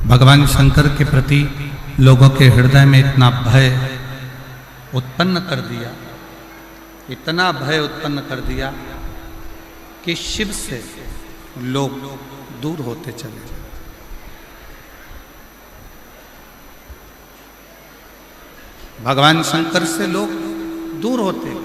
भगवान शंकर के प्रति लोगों के हृदय में इतना भय उत्पन्न कर दिया, इतना भय उत्पन्न कर दिया कि शिव से लोग दूर होते चले। भगवान शंकर से लोग दूर होते।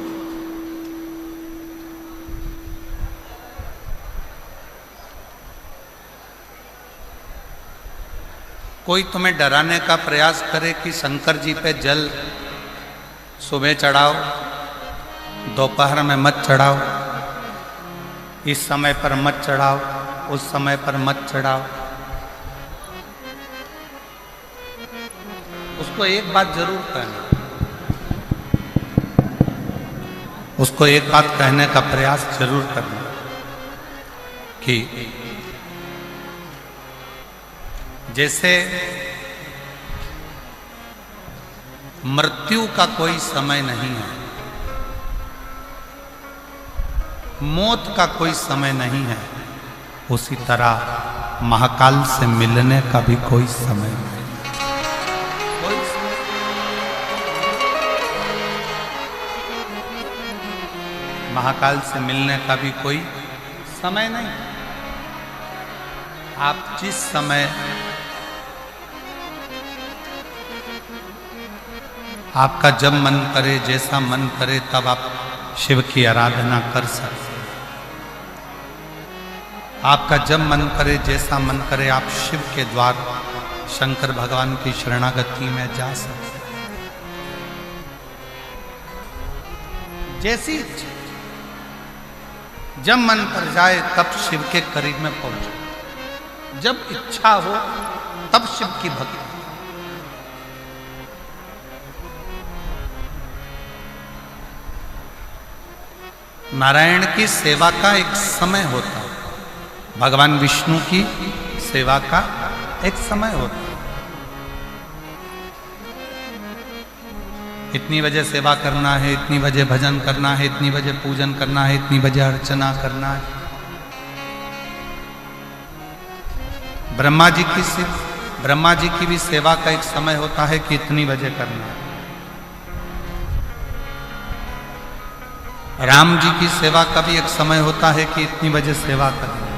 कोई तुम्हें डराने का प्रयास करे कि शंकर जी पे जल सुबह चढ़ाओ, दोपहर में मत चढ़ाओ, इस समय पर मत चढ़ाओ, उस समय पर मत चढ़ाओ, उसको एक बात जरूर कहना, उसको एक बात कहने का प्रयास जरूर करना कि जैसे मृत्यु का कोई समय नहीं है, मौत का कोई समय नहीं है, उसी तरह महाकाल से मिलने का भी कोई समय नहीं। महाकाल से मिलने का भी कोई समय नहीं। आप जिस समय आपका जब मन करे, जैसा मन करे, तब आप शिव की आराधना कर सकते। आपका जब मन करे, जैसा मन करे, आप शिव के द्वार शंकर भगवान की शरणागति में जा सकते। जैसी इच्छा, जब मन कर जाए तब शिव के करीब में पहुंचो। जब इच्छा हो तब शिव की भक्ति। नारायण की सेवा का एक समय होता है, भगवान विष्णु की सेवा का एक समय होता है। इतनी बजे सेवा करना है, इतनी बजे भजन करना है, इतनी बजे पूजन करना है, इतनी बजे अर्चना करना है। ब्रह्मा जी की भी सेवा का एक समय होता है कि इतनी बजे करना है। राम जी की सेवा का भी एक समय होता है कि इतनी बजे सेवा करना है।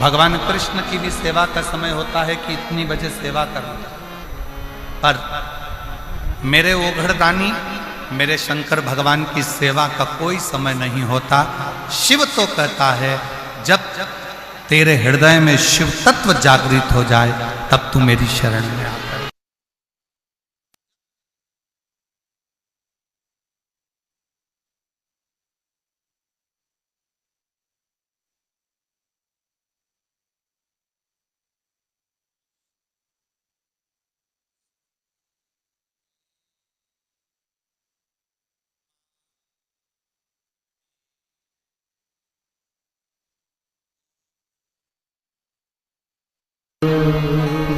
भगवान कृष्ण की भी सेवा का समय होता है कि इतनी बजे सेवा करना है। पर मेरे ओघड़दानी, मेरे शंकर भगवान की सेवा का कोई समय नहीं होता। शिव तो कहता है जब तेरे हृदय में शिव तत्व जागृत हो जाए तब तू मेरी शरण में आ।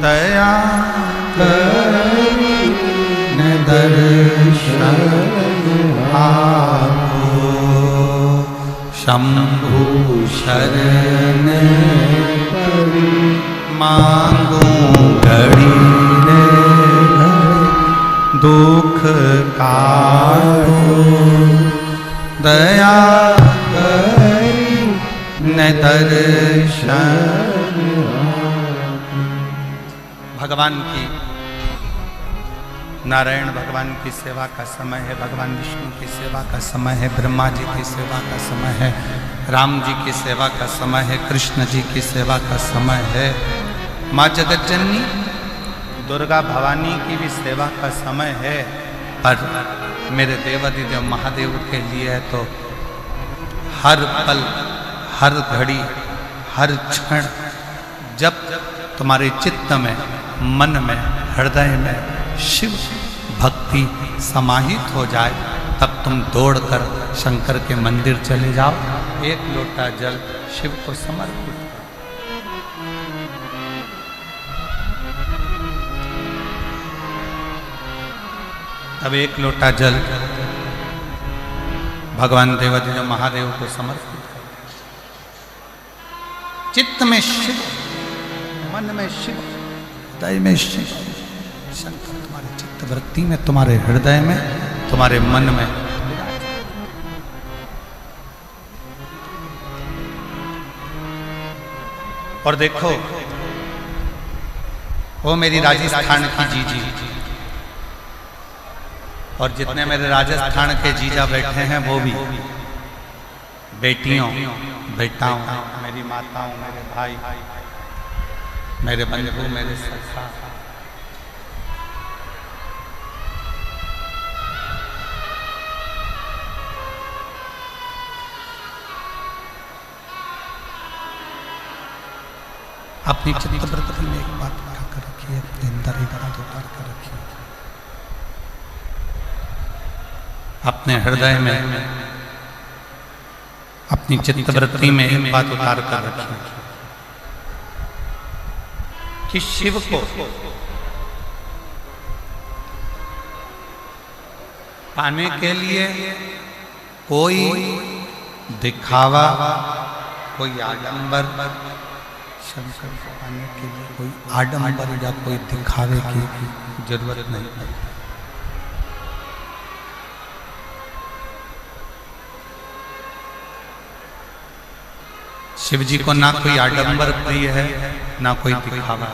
दया करी न दर्शन आपो, शंभु शरण मांगो घड़ी ने दुख काटो। दया करी न दर्शन। भगवान की, नारायण भगवान की सेवा का समय है, भगवान विष्णु की सेवा का समय है, ब्रह्मा जी की सेवा का समय है, राम जी की सेवा का समय है, कृष्ण जी की सेवा का समय है, माँ जगत जननी दुर्गा भवानी की भी सेवा का समय है। पर मेरे देवाधिदेव महादेव के लिए है तो हर पल, हर घड़ी, हर क्षण जब तुम्हारे चित्त में, मन में, हृदय में शिव भक्ति समाहित हो जाए तब तुम दौड़कर शंकर के मंदिर चले जाओ, एक लोटा जल शिव को समर्पित करो। तब एक लोटा जल भगवान देवाधिदेव महादेव को समर्पित करो। चित्त में शिव मन में शिव, हृदय में शिव। शंकर तुम्हारे चित्त वृत्ति में, तुम्हारे हृदय में, तुम्हारे मन में। और देखो वो मेरी राजस्थान की जीजी, और जितने मेरे राजस्थान के जीजा बैठे हैं वो भी बेटियों बेटाओं, मेरी माताओं, मेरे भाई, मेरे बंधु, मेरे सखा। अपनी चित्त वृत्ति में एक बात उठा कर रखिए, अपने अंदर एक बात उतार कर रखिए, अपने हृदय में, अपनी चित्त वृत्ति में एक बात उतार कर रखिए कि शिव को पाने के लिए कोई दिखावा, कोई आडंबर, शंकर को पाने के लिए कोई आडंबर या कोई दिखावे की जरूरत नहीं पड़ती। शिव जी को ना कोई आडंबर प्रिय है, ना कोई दिखावा।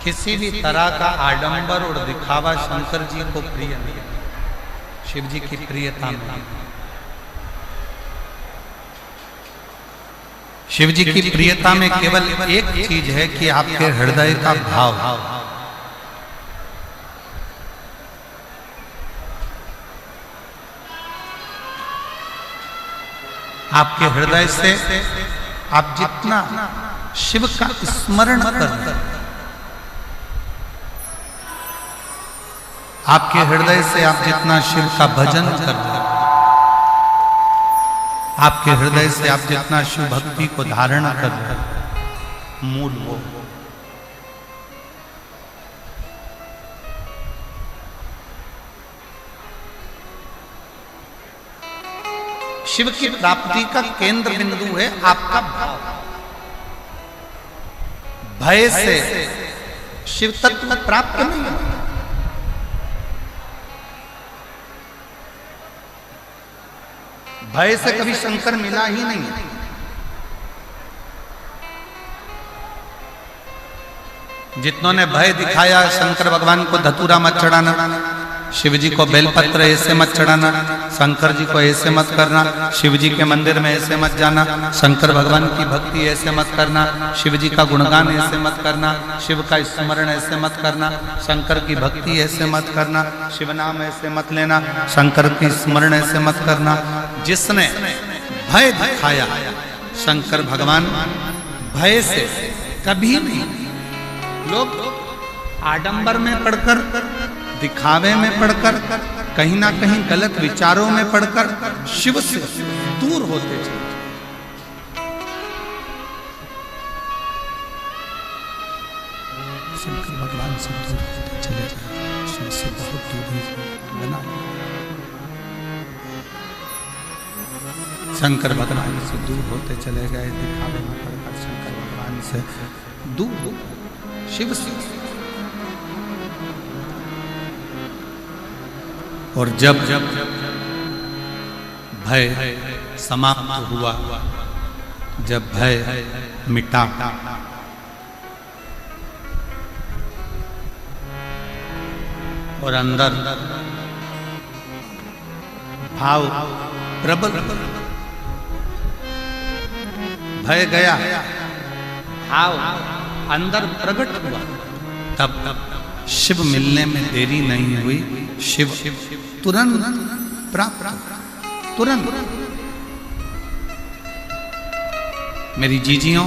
किसी भी तरह का आडंबर और दिखावा शंकर जी को प्रिय नहीं है, शिव जी की प्रियता नहीं। शिव जी की प्रियता में केवल एक चीज है कि आपके हृदय का भाव। आपके हृदय से आप जितना शिव का स्मरण कर रहे हैं, आपके हृदय से आप जितना शिव का भजन कर रहे हैं, आपके हृदय से आप जितना शिव भक्ति को धारण कर रहे हैं, मूल वो। शिव की प्राप्ति का केंद्र बिंदु है आपका भाव। भय से शिव तत्व प्राप्त नहीं है। भय से कभी शंकर मिला ही नहीं। जितनों ने भय दिखाया, शंकर भगवान को धतूरा मत चढ़ाना, शिव जी को बेलपत्र ऐसे मत चढ़ाना, शंकर जी को ऐसे मत करना, शिव जी के मंदिर में ऐसे मत जाना, शंकर भगवान की भक्ति ऐसे मत करना, शिव जी का गुणगान ऐसे मत करना, शिव का स्मरण ऐसे मत करना, शंकर की भक्ति ऐसे मत करना, शिव नाम ऐसे मत लेना, शंकर की स्मरण ऐसे मत करना। जिसने भय दिखाया, शंकर भगवान भय से कभी नहीं। लोग आडंबर में पढ़कर, दिखावे में पढ़कर, कहीं ना कहीं गलत विचारों में पढ़कर शिव से दूर होते चले। शंकर भगवान से दूर होते चले जाए, शिव से बहुत दूरी बना। शंकर भगवान से दूर होते चले गए, दिखावे में पढ़कर शंकर भगवान से दूर, शिव से। और जब भय समाप्त हुआ, जब भय मिटा, और अंदर भाव प्रबल, भय गया, भाव अंदर प्रकट हुआ, तब शिव मिलने में देरी नहीं हुई। शिव तुरंत प्राप्त, तुरंत। मेरी जीजियों,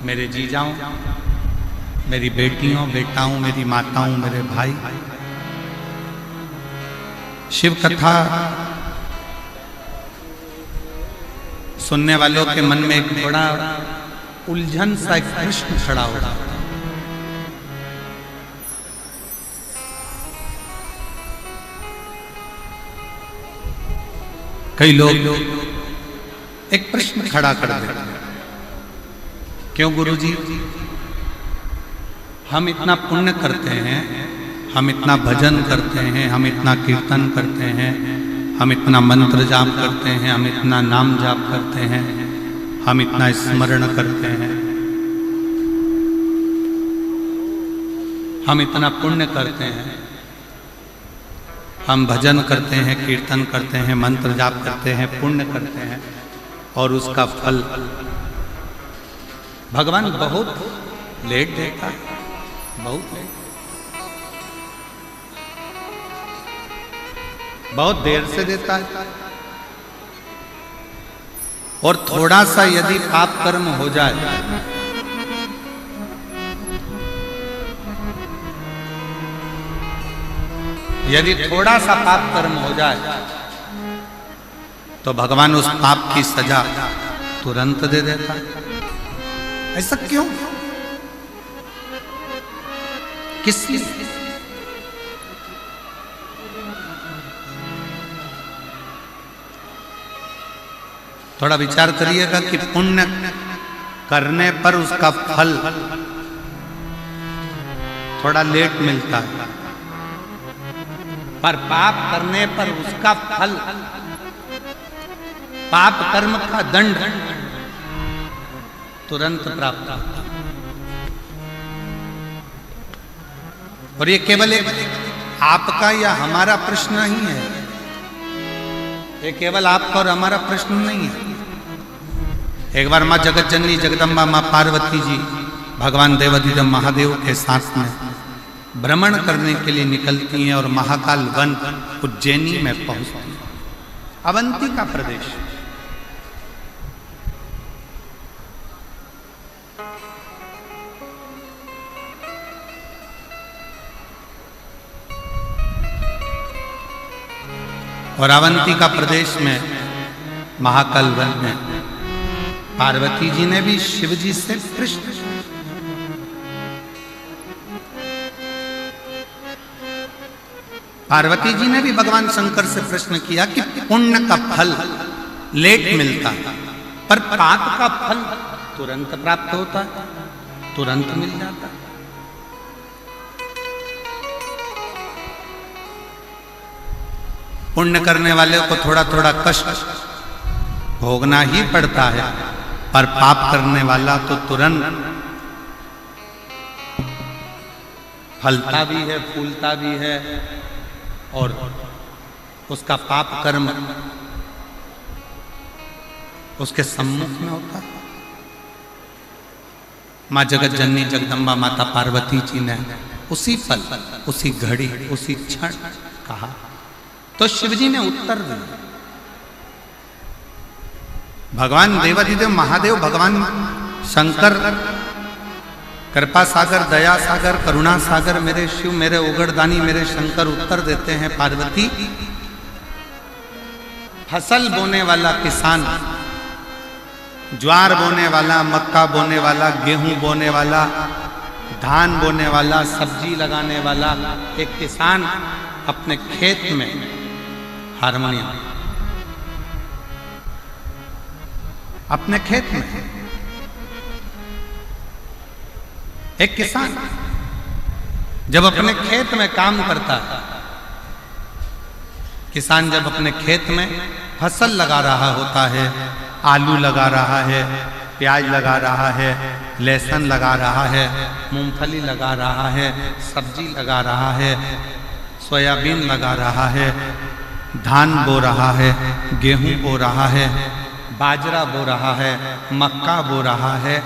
मेरे जीजाओं, मेरी बेटियों बेटाओं, मेरी माताओं, मेरे भाई, शिव कथा सुनने वालों के मन में एक बड़ा उलझन सा एक प्रश्न खड़ा हो रहा है। कई लोग एक प्रश्न खड़ा कर देते हैं, क्यों गुरुजी हम इतना पुण्य करते हैं, हम इतना भजन करते हैं, हम इतना कीर्तन करते हैं, हम इतना मंत्र जाप करते हैं, हम इतना नाम जाप करते हैं, हम इतना स्मरण करते हैं, हम इतना पुण्य करते हैं, हम भजन करते हैं, कीर्तन करते हैं, मंत्र जाप करते हैं, पुण्य करते हैं, और उसका फल भगवान बहुत लेट देता है, बहुत लेट, बहुत देर से देता है। और थोड़ा सा यदि पाप कर्म हो जाए यदि थोड़ा सा पाप कर्म हो जाए तो भगवान उस पाप की सजा तुरंत दे देता है। ऐसा क्यों? किस लिए? थोड़ा विचार करिएगा कि पुण्य करने पर उसका फल थोड़ा लेट मिलता है, पर पाप करने पर उसका फल, पाप कर्म का दंड तुरंत प्राप्त होता है। और ये केवल एक आपका या हमारा प्रश्न नहीं है, ये केवल आपका और हमारा प्रश्न नहीं है। एक बार माँ जगत जननी जगदम्बा माँ पार्वती जी भगवान देवाधिदेव महादेव के साथ में भ्रमण करने के लिए निकलती हैं और महाकाल वन उज्जैनी में पहुंचती हैं, अवंती का प्रदेश। और अवंती का प्रदेश में महाकाल वन में पार्वती जी ने भी शिव जी से प्रश्न, पार्वती जी ने भी भगवान शंकर से प्रश्न किया कि पुण्य का फल लेट मिलता है, पर पाप का फल तुरंत प्राप्त होता है, तुरंत मिल जाता है। पुण्य करने वाले को थोड़ा थोड़ा कष्ट भोगना ही पड़ता है, पर पाप करने वाला तो तुरंत फलता भी है, फूलता भी है, और उसका पाप कर्म उसके सम्मुख में होता है। माँ जगत जननी जगदम्बा माता पार्वती जी ने उसी पल, उसी घड़ी, उसी क्षण कहा, तो शिवजी ने उत्तर दिया। भगवान देवाधिदेव महादेव, भगवान शंकर, कृपा सागर, दया सागर, करुणा सागर, मेरे शिव, मेरे उगड़दानी, मेरे शंकर उत्तर देते हैं, पार्वती, फसल बोने वाला किसान, ज्वार बोने वाला, मक्का बोने वाला, गेहूं बोने वाला, धान बोने वाला, सब्जी लगाने वाला एक किसान अपने खेत में हारमोनियम, अपने खेत में एक किसान जब अपने खेत में काम करता है, किसान जब अपने खेत में फसल लगा रहा होता है, आलू लगा रहा है, प्याज लगा रहा है, लहसुन लगा रहा है, मूंगफली लगा रहा है, सब्जी लगा रहा है, सोयाबीन लगा रहा है, धान बो रहा है, गेहूं बो रहा है, बाजरा बो रहा है, मक्का बो रहा है।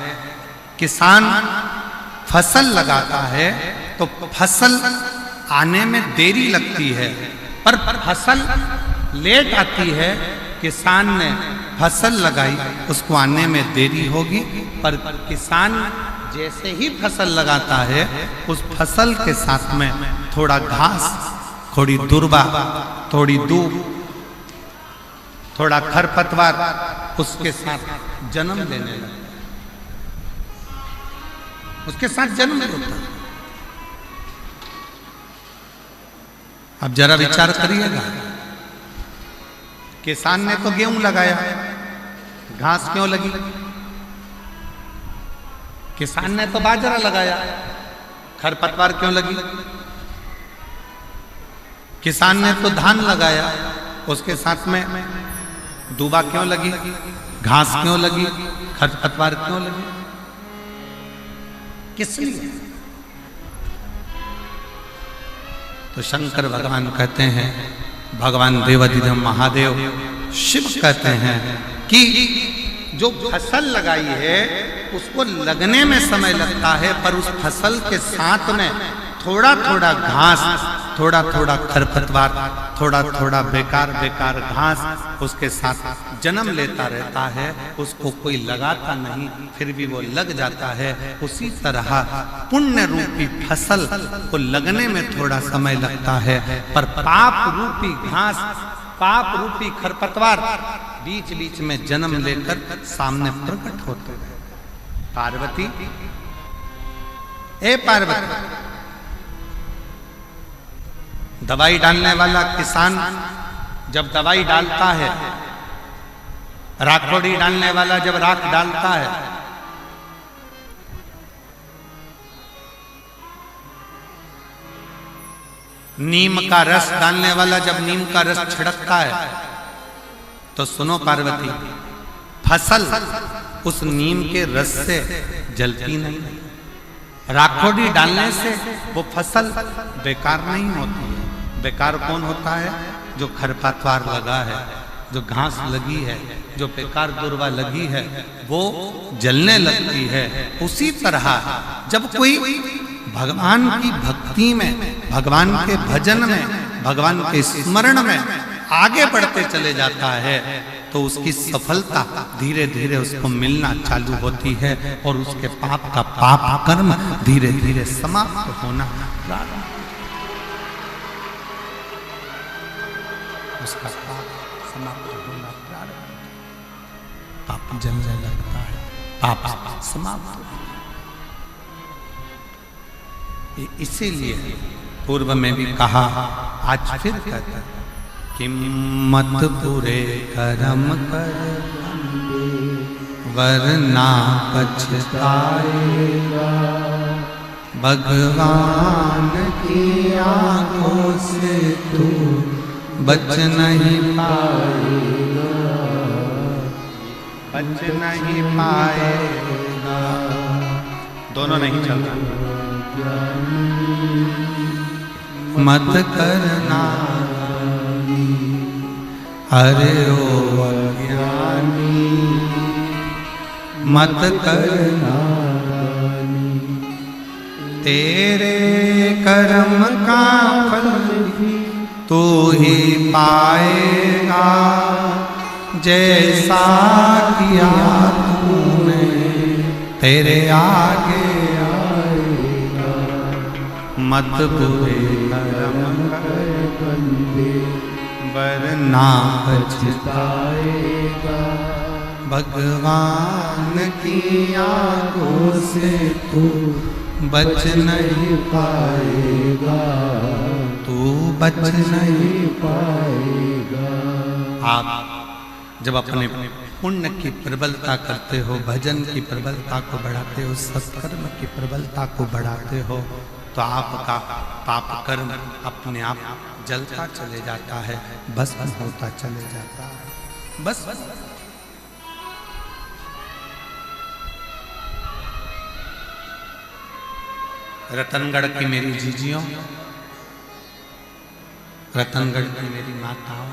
किसान फसल लगाता है तो फसल आने में देरी लगती है, पर फसल लेट आती है। किसान ने फसल लगाई, उसको आने में देरी होगी, पर किसान जैसे ही फसल लगाता है, उस फसल के साथ में थोड़ा घास, थोड़ी दुर्बा, थोड़ी दूब, थोड़ा खरपतवार उसके साथ जन्म लेने लगता है, उसके साथ जन्म लेता है। अब जरा विचार करिएगा, किसान ने तो गेहूं लगाया, घास क्यों लगी? किसान ने तो बाजरा लगाया, खरपतवार क्यों लगी? किसान ने तो धान लगाया, उसके साथ में दूबा क्यों लगी? घास क्यों लगी? खरपतवार क्यों लगी? किस लिए? तो शंकर भगवान कहते हैं, भगवान देवाधिदेव महादेव शिव कहते हैं कि जो फसल लगाई है उसको लगने में समय लगता है, पर उस फसल के साथ में थोड़ा थोड़ा घास, थोड़ा थोड़ा खरपतवार, थोड़ा थोड़ा बेकार बेकार घास उसके साथ जन्म लेता रहता है। उसको कोई लगाता नहीं, फिर भी वो लग जाता है। उसी तरह पुण्य रूपी फसल को लगने में थोड़ा समय लगता है, पर पाप रूपी घास, पाप रूपी खरपतवार बीच बीच में जन्म लेकर सामने प्रकट होते हैं। पार्वती, ए पार्वती, दवाई डालने वाला किसान जब दवाई डालता है, राखोड़ी डालने वाला जब राख डालता है, नीम का रस डालने वाला जब नीम का रस छिड़कता है, तो सुनो पार्वती, फसल उस नीम के रस से जलती नहीं। राखोड़ी डालने से वो फसल बेकार नहीं होती है। बेकार कौन होता है? जो खरपतवार लगा है, जो घास लगी है, जो बेकार दुर्वा लगी है, वो जलने लगती है। उसी तरह जब कोई भगवान की भक्ति में, भगवान के भजन में, भगवान के स्मरण में आगे बढ़ते चले जाता है, तो उसकी सफलता धीरे धीरे उसको मिलना चालू होती है और उसके पाप का पाप कर्म धीरे धीरे समाप्त होना प्रारंभ, उसका पाप समाप्त होना प्रारंभ, पाप जलने लगता है, पाप समाप्त होता है। इसीलिए पूर्व में भी कहा, आज फिर कहता है, किम्मत पूरे कर्म कर वरना पछताएगा, भगवान की आंखों से तू बच नहीं पाएगा, बच नहीं पाएगा। दोनों नहीं चलता। मत करना अरे ओ अज्ञानी, मत करना, तेरे कर्म का फल तू ही पाएगा, जैसा किया तूने तेरे आगे आएगा। मत बुरे कर्म कर बंदे वरना पछताएगा, भगवान की आंखों से तू बच नहीं पाएगा, तू बच नहीं पाएगा। आप जब अपने पुण्य की प्रबलता करते हो, भजन की प्रबलता को बढ़ाते हो, सत्कर्म की प्रबलता को बढ़ाते हो, तो आपका पाप कर्म अपने आप जलता चले जाता है, बस होता चले जाता है, बस। रतनगढ़ की मेरी जीजियों, रतनगढ़ की मेरी माताओं,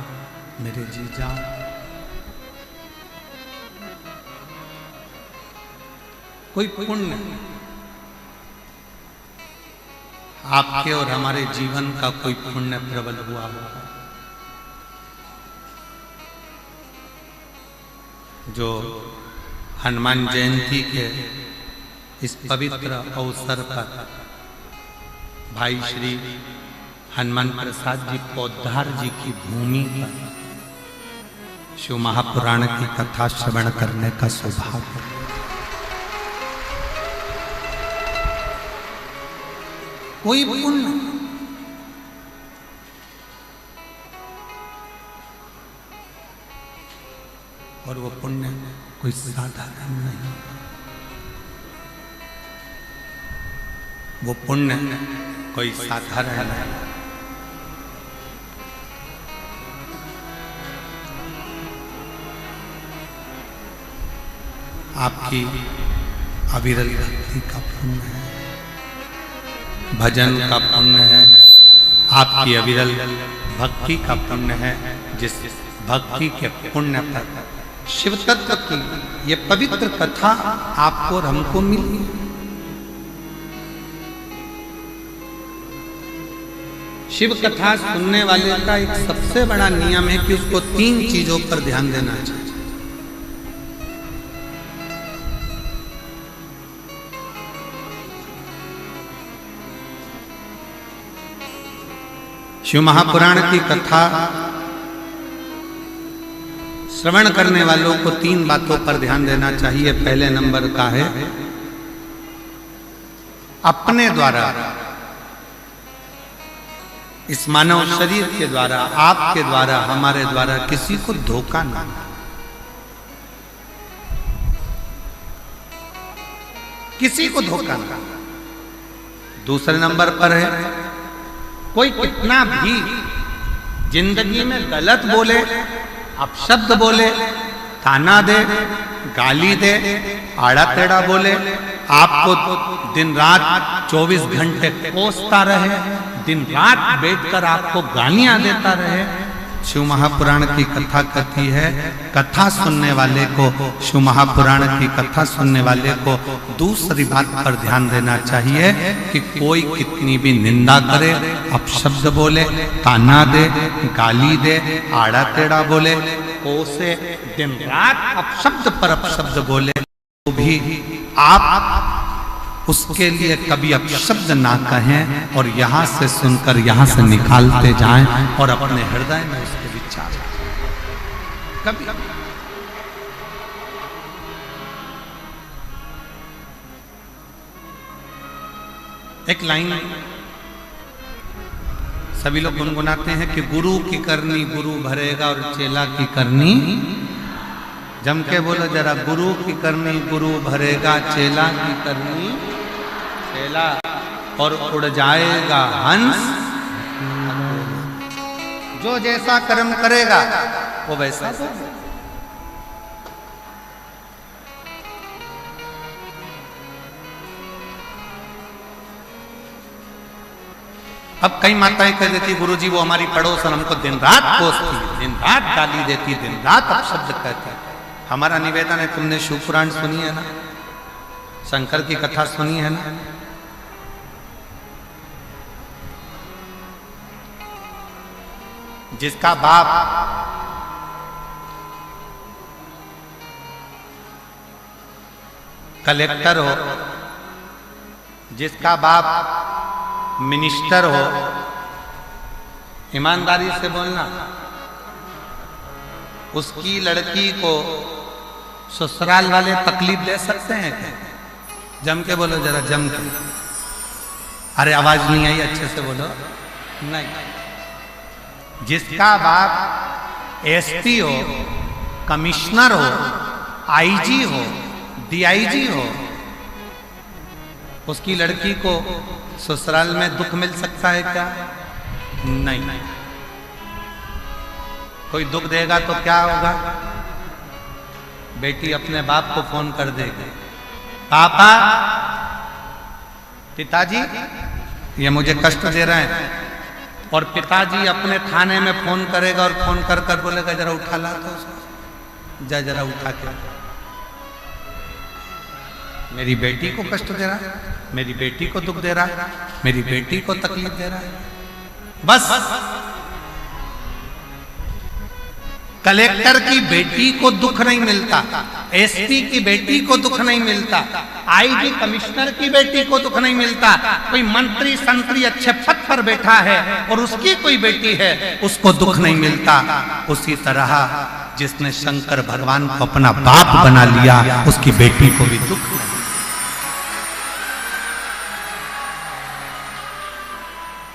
मेरे जीजा, कोई पुण्य आपके और हमारे जीवन का कोई पुण्य प्रबल हुआ होगा, जो हनुमान जयंती के इस पवित्र अवसर पर भाई श्री हनुमान प्रसाद जी पौधार जी की भूमि पर शिव महापुराण की कथा श्रवण करने का सौभाग्य, कोई पुण्य और वो पुण्य कोई साधारण नहीं, वो पुण्य कोई साधारण नहीं। आपकी अविरल भक्ति का पुण्य है, भजन का पुण्य है, आपकी अविरल भक्ति का पुण्य है, जिस भक्ति के पुण्य पर शिव तत्व की ये पवित्र कथा आपको और हमको मिली। शिव कथा सुनने वाले का एक सबसे बड़ा नियम है कि उसको 3 चीजों पर ध्यान देना चाहिए। शिव महापुराण की कथा श्रवण करने वालों को 3 बातों पर ध्यान देना चाहिए। पहले नंबर का है अपने द्वारा, इस मानव शरीर के द्वारा, आपके द्वारा, हमारे द्वारा किसी को धोखा ना, किसी को धोखा ना। दूसरे नंबर पर है कोई कितना भी जिंदगी में गलत बोले, अपशब्द बोले, ताना दे, गाली दे, आड़ा टेढ़ा बोले, आपको दिन रात 24 घंटे कोसता रहे, दिन रात बैठकर आपको गालियां देता रहे, शिव महापुराण की कथा कहती है, कथा सुनने वाले को, शिव महापुराण की कथा सुनने वाले को दूसरी बात पर ध्यान देना चाहिए कि कोई कितनी भी निंदा करे, अपशब्द बोले, ताना दे, गाली दे, आड़ा टेढ़ा बोले, कोसे, दिन रात अपशब्द पर अपशब्द बोले, तो भी आप उसके लिए कभी अपशब्द ना कहें और यहां से सुनकर यहां से निकालते जाएं और अपने हृदय में उसके विचार कभी। एक लाइन सभी लोग गुनगुनाते हैं कि गुरु की करनी गुरु भरेगा और चेला की करनी, जम के बोलो जरा, गुरु की करनी गुरु भरेगा, चेला की करनी चेला, और उड़ जाएगा हंस। जो जैसा कर्म करेगा वो वैसा होगा। अब कई माताएं कह देती गुरुजी वो हमारी पड़ोसन हमको दिन रात कोसती, दिन रात गाली देती, दिन रात अपशब्द कहती। हमारा निवेदन है, तुमने शिव पुराण सुनी है ना, शंकर की कथा सुनी है ना, जिसका बाप कलेक्टर हो, जिसका बाप मिनिस्टर हो, ईमानदारी से बोलना, उसकी लड़की को ससुराल वाले तकलीफ दे सकते हैं क्या? जम के बोलो जरा, जम के। अरे आवाज नहीं आई, अच्छे से बोलो। नहीं, जिसका बाप एसपी हो, कमिश्नर हो, आईजी हो, डीआईजी हो, उसकी लड़की को ससुराल में दुख मिल सकता है क्या? नहीं। कोई दुख देगा तो क्या होगा? बेटी अपने बाप को फोन कर देगी, पापा, पिताजी ये मुझे कष्ट दे रहे हैं, और पिताजी अपने थाने में फोन करेगा और फोन कर कर बोलेगा जरा उठा ला तो उसको, जा जरा उठा के, मेरी बेटी को कष्ट दे रहा है, मेरी बेटी को दुख दे रहा है, मेरी बेटी को तकलीफ दे रहा है। बस कलेक्टर की बेटी को दुख नहीं मिलता, एसपी की बेटी को दुख नहीं मिलता, आईजी कमिश्नर की बेटी को दुख नहीं मिलता, कोई मंत्री संतरी अच्छे पद पर बैठा है और उसकी कोई बेटी है उसको दुख नहीं मिलता। उसी तरह जिसने शंकर भगवान को अपना बाप बना लिया उसकी बेटी को भी दुख नहीं।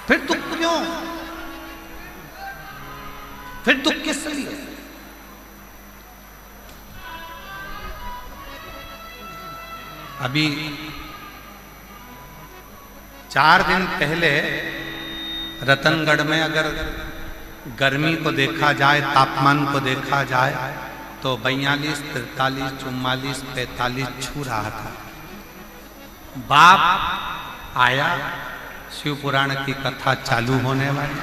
फिर दुख क्यों? फिर दुख किस लिए? अभी 4 दिन पहले रतनगढ़ में अगर गर्मी को देखा जाए, तापमान को देखा जाए तो 42, 43, 44, 45 छू रहा था। बाप आया, शिव पुराण की कथा चालू होने वाली।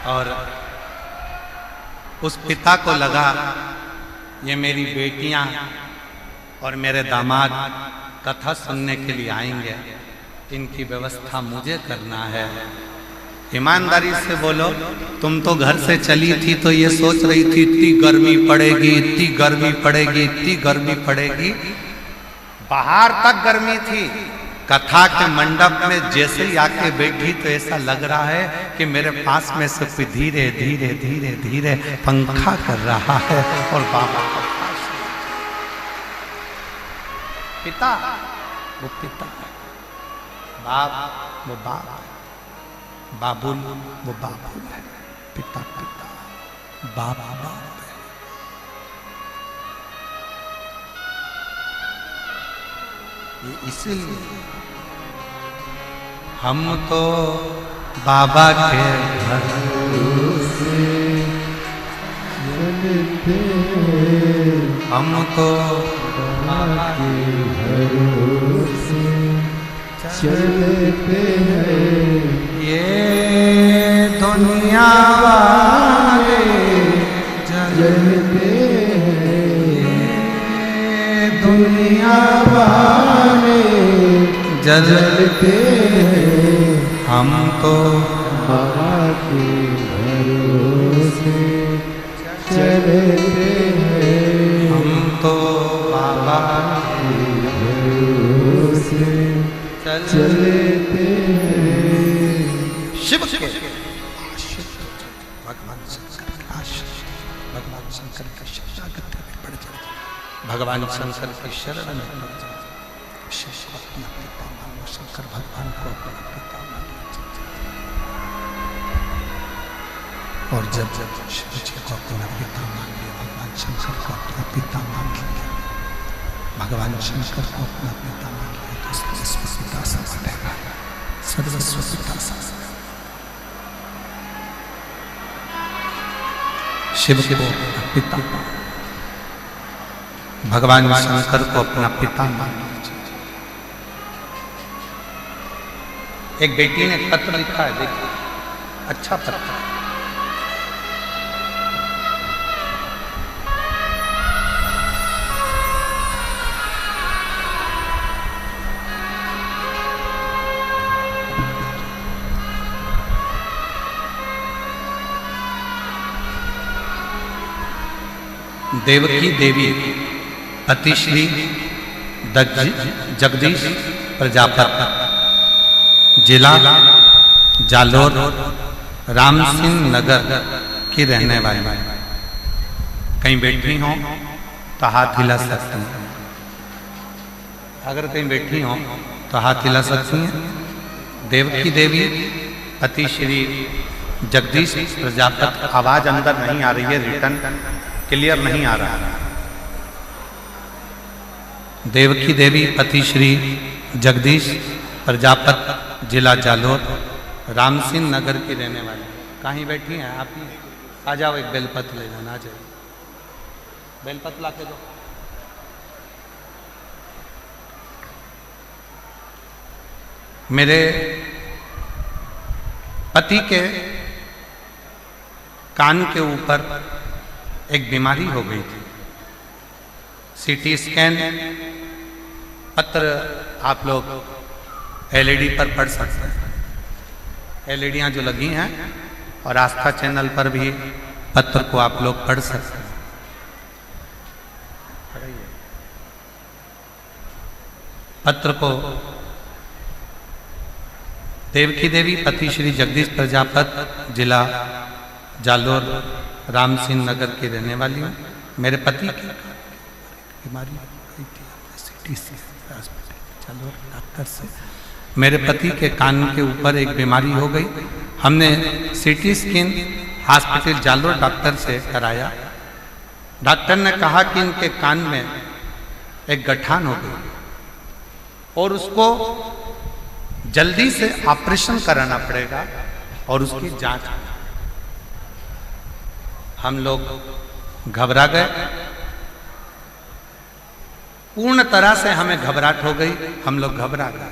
और उस पिता को लगा ये मेरी बेटियां और मेरे दामाद कथा सुनने के लिए आएंगे, इनकी व्यवस्था मुझे करना है। ईमानदारी से बोलो, तुम तो घर से चली थी तो ये सोच रही थी इतनी गर्मी पड़ेगी, इतनी गर्मी पड़ेगी, इतनी गर्मी पड़ेगी। बाहर तक गर्मी थी, कथा के मंडप में जैसे ही आके बैठी तो ऐसा लग रहा है कि मेरे पास में से कोई धीरे धीरे धीरे धीरे पंखा कर रहा है। और बाबा पिता वो पिता, बाप वो बाप, बाबुल वो बाबुल है, पिता पिता, बाप बाप है। ये इसलिए हम तो बाबा के भरोसे चलते, हम तो बाबा के भरोसे चलते हैं। ये दुनिया वाले जलते हैं, ये दुनिया वाले जलते हैं। हम तो बाबा के भरोसे चलते हैं, हम तो बाबा के भरोसे चलते हैं। शिव के भगवान शंकर के आश्रय, भगवान शंकर के शरणागत में पड़ जाए, भगवान शंकर की शरण में पड़ जाए। शिव अपना पिता मानो, शंकर भगवान को अपना पिता मानो। और जब जब शिव जी को अपना पिता मान लिया, भगवान शंकर को अपना पिता मान लिया, भगवान शंकर को अपना पिता मान लिया, तो सर्वस्व पिता सा बनेगा, सर्वस्व पिता सा। शिव को अपना पिता, भगवान शंकर को अपना पिता मान लिया। एक बेटी ने पत्र लिखा है, देखिए, अच्छा पत्र। देवकी देवी अतिश्री जगदीश प्रजापति, जिला जालोर, राम सिंह नगर की रहने वाली। कहीं बैठी हो तो हाथ हिला सकती हैं, अगर कहीं बैठी हो तो हाथ हिला सकती हैं। देवकी देवी अति श्री जगदीश प्रजापति। आवाज अंदर नहीं आ रही है, रिटर्न क्लियर नहीं आ रहा है। देवकी देवी पति श्री जगदीश प्रजापति, जिला जालोर, राम सिंह नगर की रहने वाली। कहीं बैठी हैं आप ही? आ जाओ, एक बेलपत्र ले जाना। आ जाओ, बेलपत्र ला के दो। मेरे पति के कान के ऊपर एक बीमारी हो गई थी। सीटी स्कैन पत्र आप लोग एलईडी पर पढ़ सकते हैं। एलईडियां जो लगी हैं, और आस्था चैनल पर भी पत्र को आप लोग पढ़ सकते हैं। पत्र को देवकी देवी पति श्री जगदीश प्रजापति, जिला जालोर, राम सिंह नगर की रहने वाली हूँ। मेरे पति की बीमारी हुई थी, सिटी जालोर डॉक्टर से। मेरे पति के कान के ऊपर एक बीमारी हो गई। हमने CT scan hospital Jalore doctor से कराया। डॉक्टर ने कहा कि इनके कान में एक गठान हो गई और उसको जल्दी से ऑपरेशन कराना पड़ेगा और उसकी जांच। हम लोग घबरा गए, पूर्ण तरह से हमें घबराहट हो गई, हम लोग घबरा गए।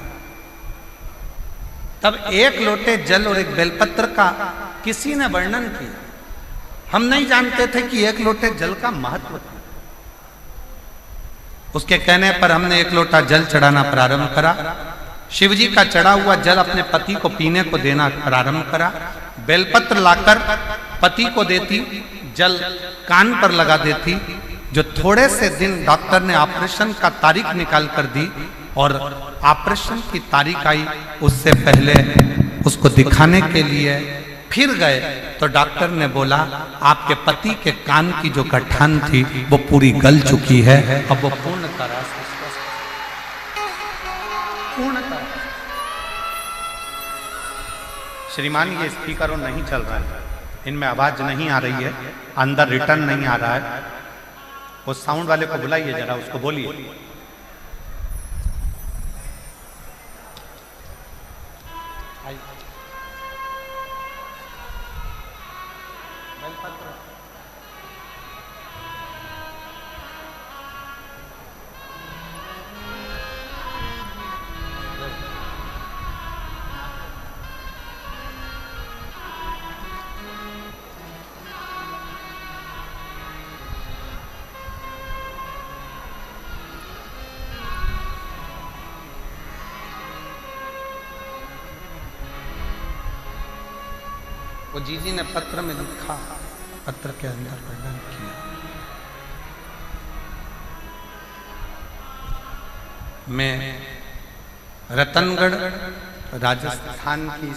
तब एक लोटे जल और एक बेलपत्र का किसी ने वर्णन किया। हम नहीं जानते थे कि एक लोटे जल का महत्व था। उसके कहने पर हमने एक लोटा जल चढ़ाना प्रारंभ करा। शिवजी का चढ़ा हुआ जल अपने पति को पीने को देना प्रारंभ करा। बेलपत्र लाकर पति को देती, जल कान पर लगा देती। जो थोड़े से दिन डॉक्टर ने ऑपरेशन का तारीख निकाल कर दी और ऑपरेशन की तारीख आई, उससे पहले उसको दिखाने के लिए फिर गए तो डॉक्टर ने बोला आपके पति के कान की जो गठान थी वो पूरी गल चुकी है, अब वो पूर्ण तरह से श्रीमान ये स्पीकरों नहीं चल रहा है, इनमें आवाज नहीं आ रही है, अंदर रिटर्न नहीं आ रहा है। वो साउंड वाले को बुलाइए जरा, उसको बोलिए। वो जीजी ने पत्र में लिखा, पत्र के अंदर वर्णन किया। मैं रतनगढ़ राजस्थान की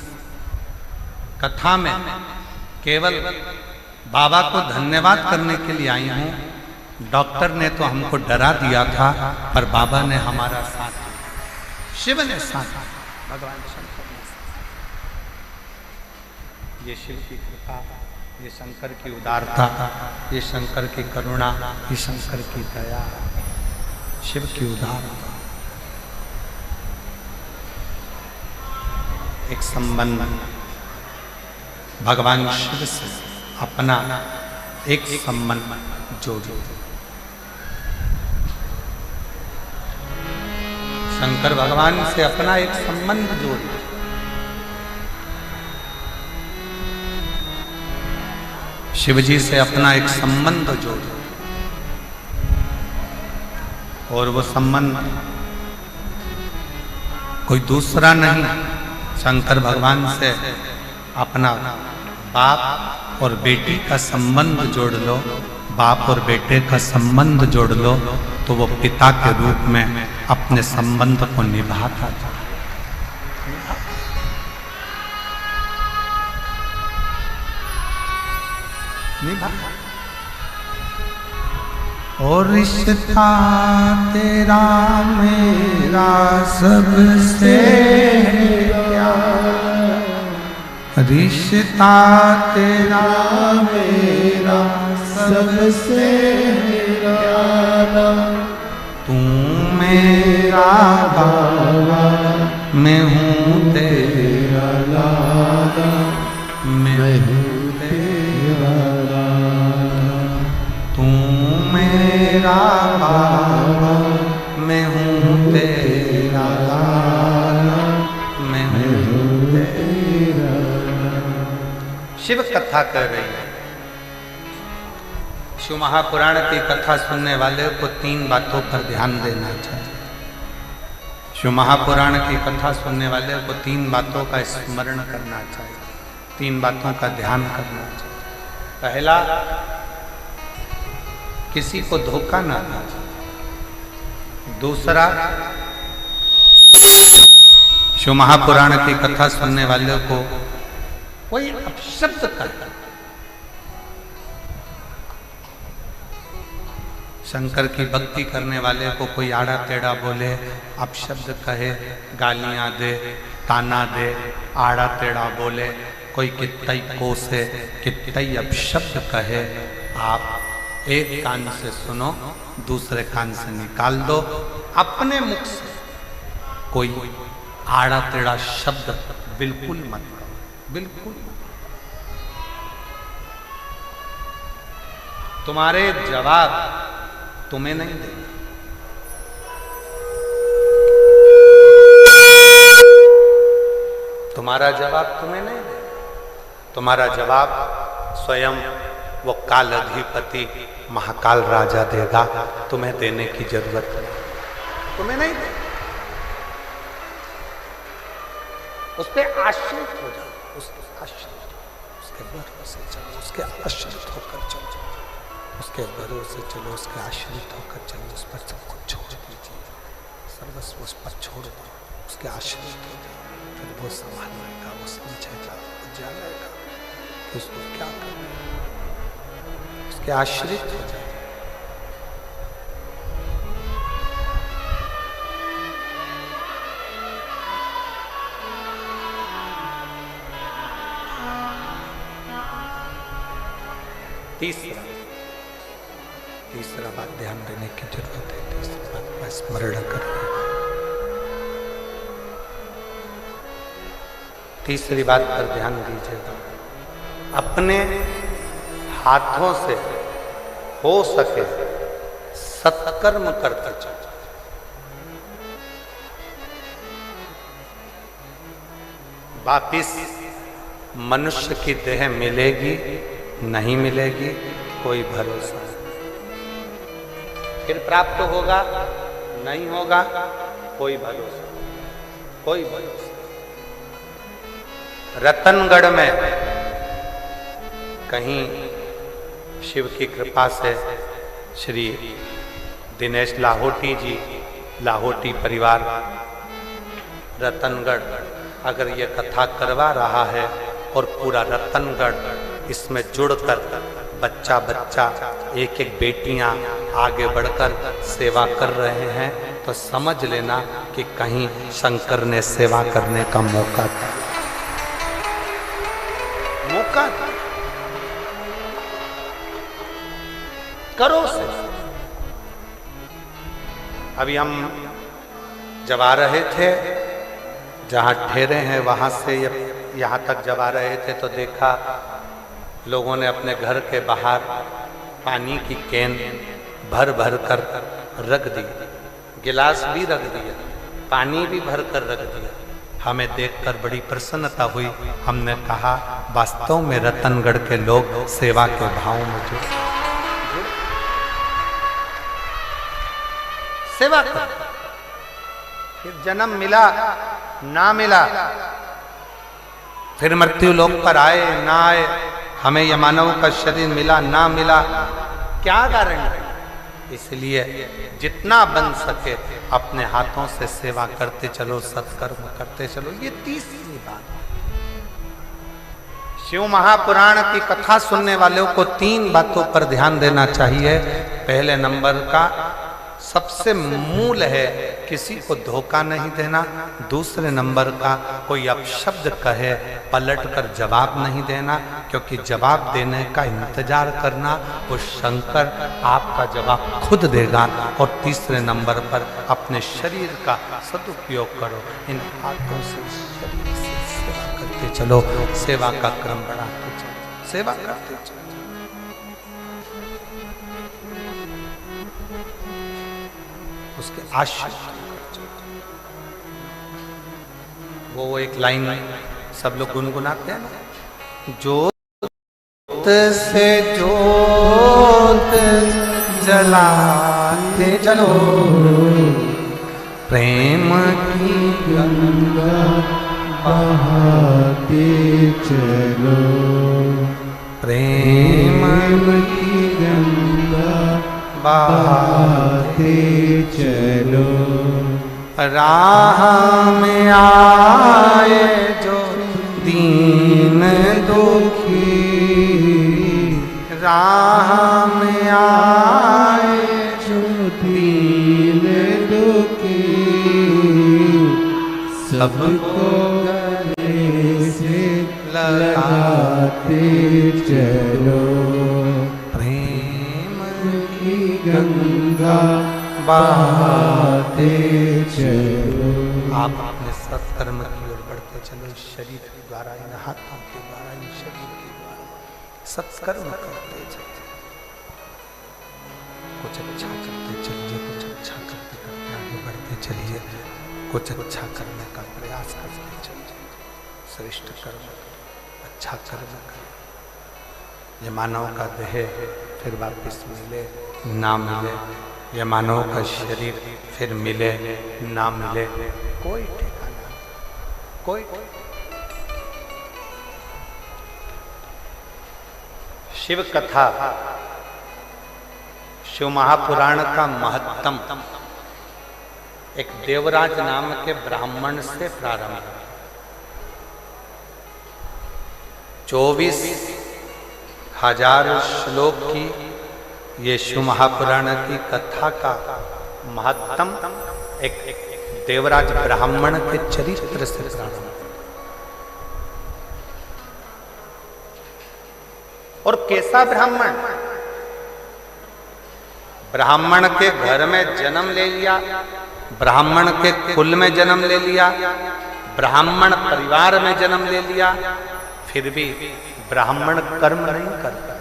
कथा में केवल बाबा को धन्यवाद करने के लिए आई हूँ। डॉक्टर ने तो हमको डरा दिया था, पर बाबा ने हमारा साथ दिया, शिव ने साथ, भगवान शंकर ने साथ। ये शिव की कृपा, ये शंकर की उदारता, ये शंकर की करुणा, ये शंकर की दया, शिव की उदारता। एक संबंध भगवान शिव से अपना एक संबंध जोड़ो। शंकर भगवान से अपना एक संबंध जोड़ो। शिवजी से अपना एक संबंध जोड़ो और वो संबंध कोई दूसरा नहीं, शंकर भगवान से अपना बाप और बेटी का संबंध जोड़ लो। बाप और बेटे का संबंध जोड़ लो तो वो पिता के रूप में अपने संबंध को निभाता था। और रिश्ता तेरा मेरा सबसे रिश्ता तेरा मेरा सबसे तू मेरा बाबा, मैं हूँ तेरा लाला, मैं हूँ तेरा तू मेरा बाबा, मैं हूँ तेरा लाला, मैं हूँ तेरा। शिव कथा कर रही है। शिव महापुराण की कथा सुनने वाले को 3 बातों पर ध्यान देना चाहिए। शिव महापुराण की कथा सुनने वाले को 3 बातों का स्मरण करना चाहिए, 3 बातों का ध्यान करना चाहिए। पहला, किसी को धोखा ना देना। दूसरा, शिव महापुराण की कथा सुनने वाले को कोई अपशब्द करता, शंकर की भक्ति करने वाले को कोई आड़ा टेढ़ा बोले, अपशब्द कहे, गालियां दे, ताना दे, आड़ा टेढ़ा बोले, कोई कितई कोसे कितई अपशब्द कहे। आप एक कान से सुनो, दूसरे कान से निकाल दो। अपने मुख से कोई आड़ा टेढ़ा शब्द बिल्कुल मत करो, बिल्कुल। तुम्हारे जवाब तुम्हें नहीं देंगे। तुम्हारा जवाब तुम्हें नहीं देगा। तुम्हारा जवाब स्वयं वो काल अधिपति महाकाल राजा देगा। तुम्हें देने की जरूरत नहीं, तुम्हें नहीं देगा। उस पर आश्रित हो जाओ, उसके आश्रित, उसके भरोसे चलो, उसके आश्रित होकर चलो, उसके भरोसे चलो, उसके आश्रित होकर चलो। उस पर सब कुछ छोड़ दीजिए, सर्वस्व उस पर छोड़ दो, उसके आश्रित हो जाओ। फिर वो संभाल लेगा, वो समझेगा, वो जानेगा कि उसको क्या करना है। उसके आश्रित हो जाए। तीसरा बात ध्यान देने की जरूरत है। तीसरी बात का स्मरण करिए। तीसरी बात पर ध्यान दीजिएगा। अपने हाथों से हो सके सत्कर्म करते चलो। वापिस मनुष्य की देह मिलेगी नहीं मिलेगी कोई भरोसा नहीं। फिर प्राप्त होगा नहीं होगा कोई भरोसा, कोई भरोसा। रतनगढ़ में कहीं शिव की कृपा से श्री दिनेश लाहोटी जी, लाहोटी परिवार रतनगढ़ अगर ये कथा करवा रहा है और पूरा रतनगढ़ इसमें जुड़कर बच्चा बच्चा एक एक बेटियां आगे बढ़कर सेवा कर रहे हैं, तो समझ लेना कि कहीं शंकर ने सेवा करने का मौका दिया, मौका दिया। करो से। अभी हम जब आ रहे थे, जहाँ ठहरे हैं वहां से यहाँ तक जब आ रहे थे तो देखा लोगों ने अपने घर के बाहर पानी की कैन भर भर कर रख दी, गिलास भी रख दिया, पानी भी भर कर रख दिया। हमें देखकर बड़ी प्रसन्नता हुई। हमने कहा वास्तव में रतनगढ़ के लोग सेवा के भाव में जुड़े, सेवा कर। फिर जन्म मिला ना मिला, फिर मृत्यु लोक पर आए ना आए, हमें यह मानव का शरीर मिला ना मिला, क्या गारंटी। इसलिए जितना बन सके अपने हाथों से सेवा करते चलो, सत्कर्म करते चलो। ये तीसरी बात। शिव महापुराण की कथा सुनने वालों को 3 बातों पर ध्यान देना चाहिए। पहले नंबर का सबसे मूल है किसी को धोखा नहीं देना। दूसरे नंबर का कोई अपशब्द कहे पलट कर जवाब नहीं देना, क्योंकि जवाब देने का इंतजार करना वो शंकर आपका जवाब खुद देगा। और तीसरे नंबर पर अपने शरीर का सदुपयोग करो। इन हाथों से शरीर से सेवा करते चलो, सेवा का क्रम बढ़ाते चलो, सेवा करते चलो। उसके आश्रित वो एक लाइन सब लोग गुनगुनाते हैं ना, जोत से जोत जलाते चलो, प्रेम की गंगा बहाते चलो, प्रेम की गंगा बहाते चलो। राह में आए जो दीन दुखी, राह में आए जो दीन दुखी, सबको गले से लगा की गंगा बहाते चलो। आप अपने सत्कर्म की ओर बढ़ते चलो। इस शरीर के द्वारा, इन हाथों के द्वारा, इन शरीर के द्वारा सत्कर्म करते चलो। कुछ अच्छा करते चलिए, कुछ अच्छा करते करते आगे बढ़ते चलिए। कुछ अच्छा करने का प्रयास करते चलिए। श्रेष्ठ कर्म, अच्छा कर्म करें। ये मानव का देह फिर वापिस मिले ना मिले, ये मानव का शरीर फिर मिले ना मिले, कोई ठिकाना, कोई। शिव कथा, शिव महापुराण का महत्तम एक देवराज नाम के ब्राह्मण से प्रारंभ। 24,000 श्लोक की ये शिव महापुराण की कथा का महत्तम एक देवराज ब्राह्मण के चरित्र से प्रारंभ। और कैसा ब्राह्मण? ब्राह्मण के घर में जन्म ले लिया, ब्राह्मण के कुल में जन्म ले लिया, ब्राह्मण परिवार में जन्म ले लिया, फिर भी ब्राह्मण कर्म नहीं करता।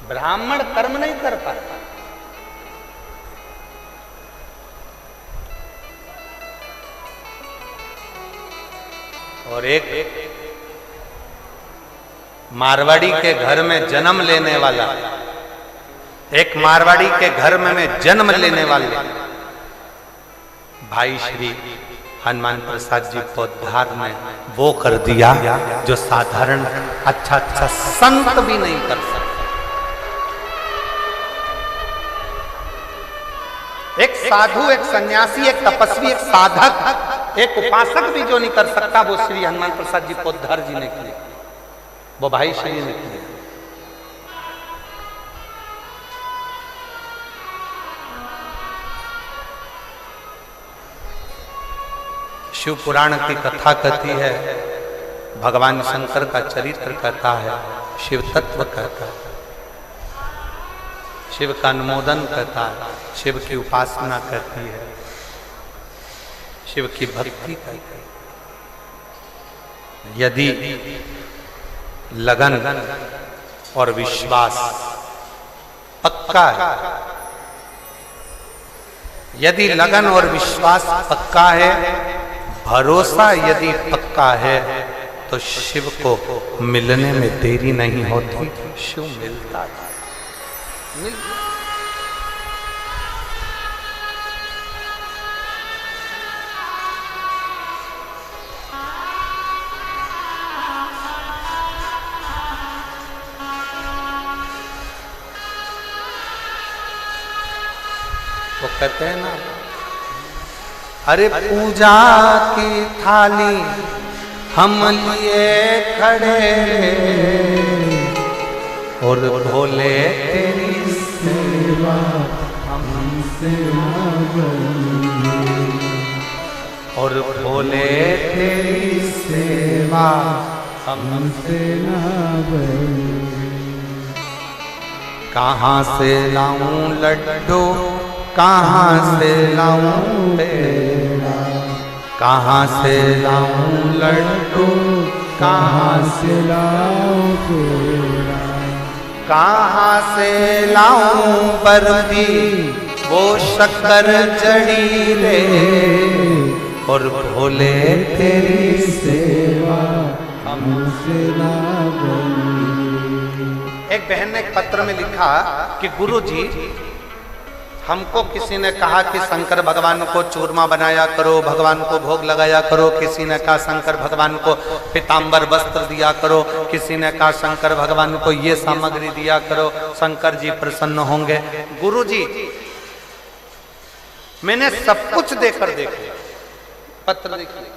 ब्राह्मण कर्म नहीं कर पाता। और एक मारवाड़ी के घर में जन्म लेने वाला, एक मारवाड़ी के घर में जन्म लेने वाले भाई श्री हनुमान प्रसाद जी पोद्दार ने वो कर दिया जो साधारण अच्छा संत भी नहीं कर सकता। एक साधु, एक सन्यासी, एक तपस्वी, एक साधक, एक उपासक भी जो नहीं कर सकता, वो श्री हनुमान प्रसाद जी पोद्दार जी ने किया, वो भाई श्री ने किया। शिव पुराण की कथा कहती है, भगवान शंकर का चरित्र कहता है, शिव तत्व कहता है, शिव का अनुमोदन कहता है, शिव की उपासना कहती है, शिव की भक्ति कहती है। यदि लगन और विश्वास पक्का है, यदि लगन और विश्वास पक्का है, भरोसा यदि पक्का है, तो शिव को मिलने में देरी नहीं होती, शिव मिलता है। वो कहते हैं ना, अरे पूजा की थाली हम लिए खड़े और भोले तेरी सेवा हमसे ना बनी, और भोले तेरी सेवा हमसे ना बनी। कहाँ से लाऊं लड्डू, कहाँ से लाऊं पेड़ा, कहाँ से लाऊं लड्डू, कहाँ से लाऊं पेड़ा, कहाँ से लाऊं बर्फी वो शक्कर जड़ी रे, और भोले तेरी सेवा हमसे ना बनी। एक बहन ने एक पत्र में लिखा कि गुरुजी, हमको किसी ने कहा कि शंकर भगवान को चूरमा बनाया करो, भगवान को भोग लगाया करो, किसी ने कहा शंकर भगवान को पीतांबर वस्त्र दिया करो, किसी ने कहा शंकर भगवान को ये सामग्री दिया करो, शंकर जी प्रसन्न होंगे। गुरुजी, मैंने सब कुछ देकर देख लिया, पत्र देख लिया,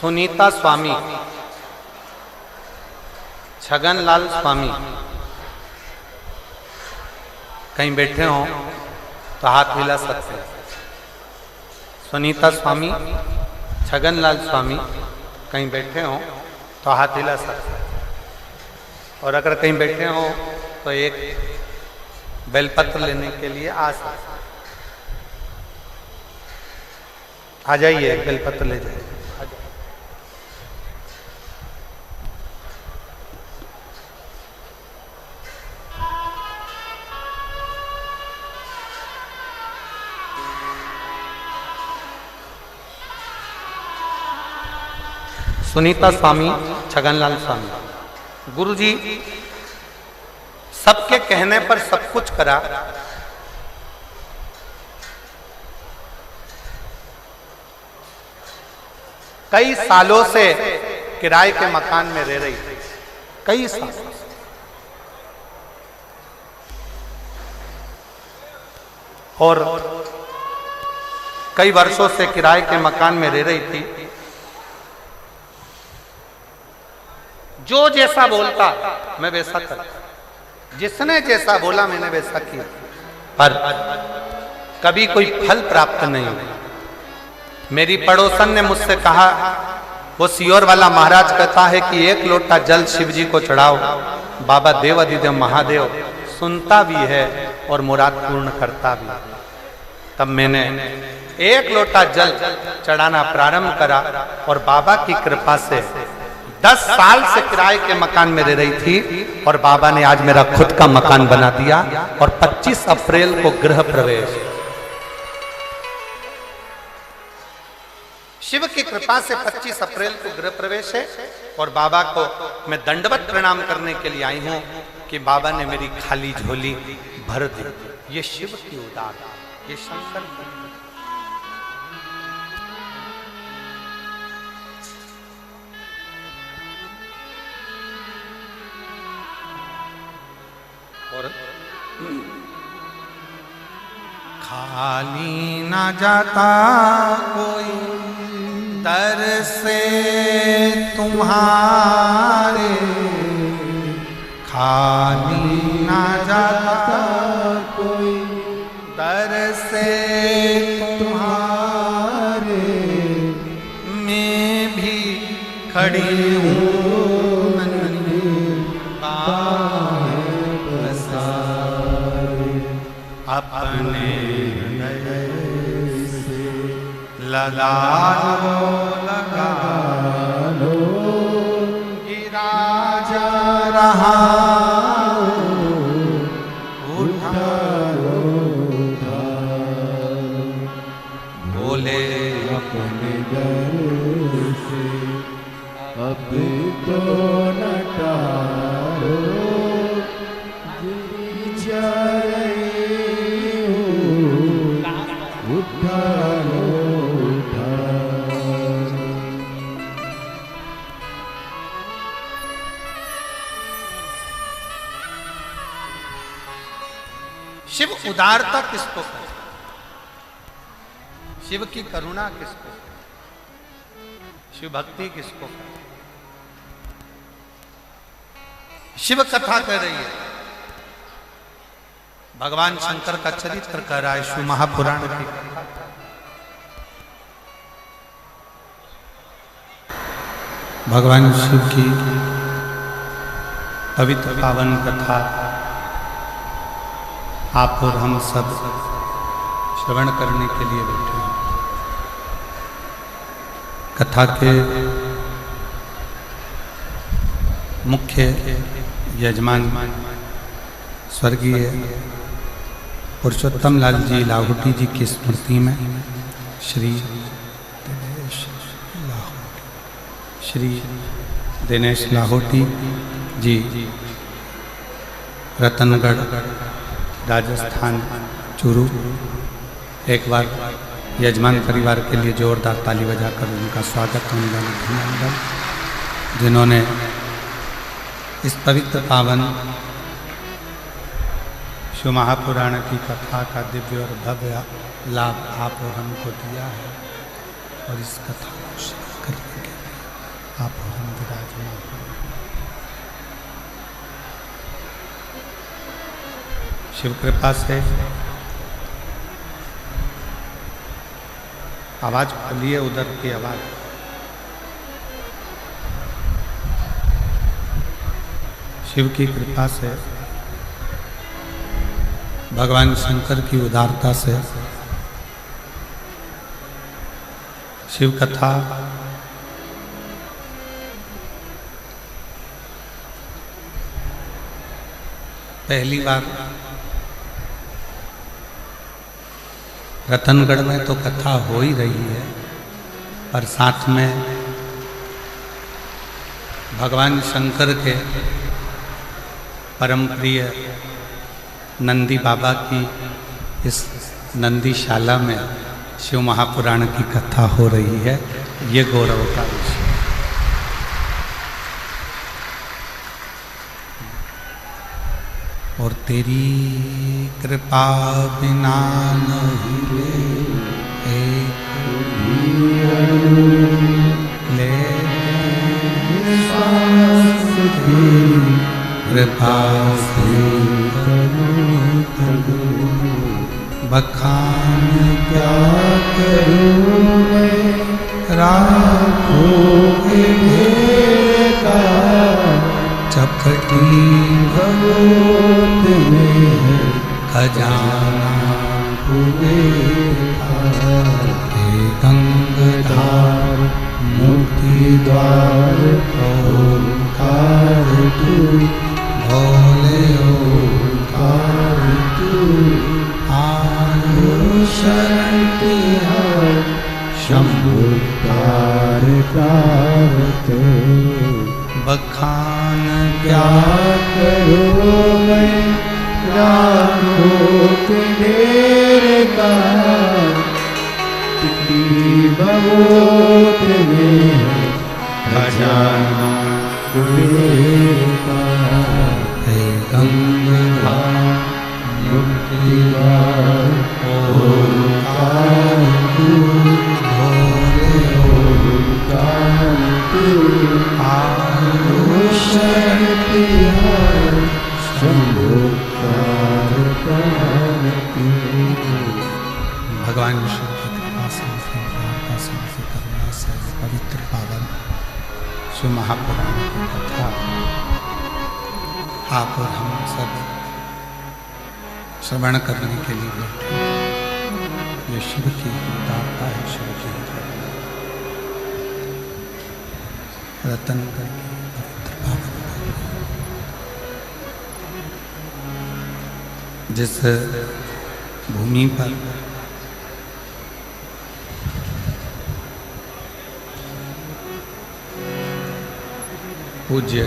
सुनीता स्वामी, छगनलाल स्वामी कहीं बैठे हो तो हाथ हिला सकते हैं। सुनीता स्वामी, छगनलाल स्वामी कहीं बैठे हो तो हाथ हिला सकते हैं। और अगर कहीं बैठे हो तो एक बेलपत्र लेने के लिए आ सकते, आ जाइए, एक बेलपत्र ले जाइए। सुनीता स्वामी, छगनलाल स्वामी, गुरुजी सबके कहने पर सब कुछ करा, कई सालों से किराए के मकान में रह रही थी, कई साल, और कई वर्षों से किराए के मकान में रह रही थी। जो जैसा बोलता मैं वैसा करता, जिसने जैसा बोला मैंने वैसा किया, पर कभी कोई फल प्राप्त नहीं हुआ। मेरी पड़ोसन ने मुझसे कहा, वो सियोर वाला महाराज कहता है कि एक लोटा जल शिव जी को चढ़ाओ, बाबा देव अधिदेव महादेव सुनता भी है और मुराद पूर्ण करता भी है। तब मैंने एक लोटा जल चढ़ाना प्रारंभ करा और बाबा की कृपा से 10 साल से किराए के मकान में रह रही थी और बाबा ने आज मेरा खुद का मकान बना दिया और 25 अप्रैल को गृह प्रवेश। शिव की कृपा से 25 अप्रैल को गृह प्रवेश है और बाबा को मैं दंडवत प्रणाम करने के लिए आई हूं कि बाबा ने मेरी खाली झोली भर दी। ये शिव की उदार, ये शंकर की। और खाली ना जाता कोई दर से तुम्हारे, खाली ना जाता कोई दर से तुम्हारे, मैं भी खड़ी हूँ अपने से लगा लो, गिरा जा रहा उठा लो, बोले अपने घर से अब तो न टालो, शिव उदारता किसको कहते, शिव की करुणा किसको, शिव भक्ति किसको कहते। शिव कथा कह रही है, भगवान शंकर का चरित्र कह रहा है, शिव महापुराण की कथा। भगवान शिव की पवित्र पावन कथा आप और हम सब श्रवण करने के लिए बैठे हैं। कथा के मुख्य यजमान स्वर्गीय पुरुषोत्तम लाल जी लाहौटी जी की स्मृति में श्री दिनेश लाहौटी जी रतनगढ़ राजस्थान चूरू, एक बार यजमान परिवार के लिए जोरदार ताली बजाकर उनका स्वागत अभिनंदन, जिन्होंने इस पवित्र पावन शिव महापुराण की कथा का दिव्य और भव्य लाभ आप और हमको दिया है और इस कथा को श्रवण करने के लिए आप हम विराजमान हो। शिव कृपा से आवाज खोलिए, उधर की आवाज। शिव की कृपा से, भगवान शंकर की उदारता से शिव कथा पहली बार रतनगढ़ में तो कथा हो ही रही है, पर साथ में भगवान शंकर के परम प्रिय नंदी बाबा की इस नंदीशाला में शिव महापुराण की कथा हो रही है। ये गौरव का विषय। और तेरी कृपा बिना नहीं ले कृपा से बखान क्या करूं मैं, राखों के ढेर का चपटी भगवत में है खजाना हुए। हे गंगाधार मुक्ति द्वार ओंकार तू, भोले ओंकार तू, आयो शरण तिहार शंभु तारते। बखान क्या करूं मैं, राखों के ढेर का भगवत में खजाना कुबेर का। हे गंगाधार मुक्ति द्वार ओंकार तू, भोले ओंकार तू, आयो शरण तिहार शंभु तारते। भगवान विष्णु की कृपा से, उदारता से, करुणा से पवित्र पावन शिव महापुराण की कथा आप और हम सब श्रवण करने के लिए बैठे। ये शिव की उदारता है, शिव की रतनगढ़ की पवित्र पावन जिस भूमि पर पूज्य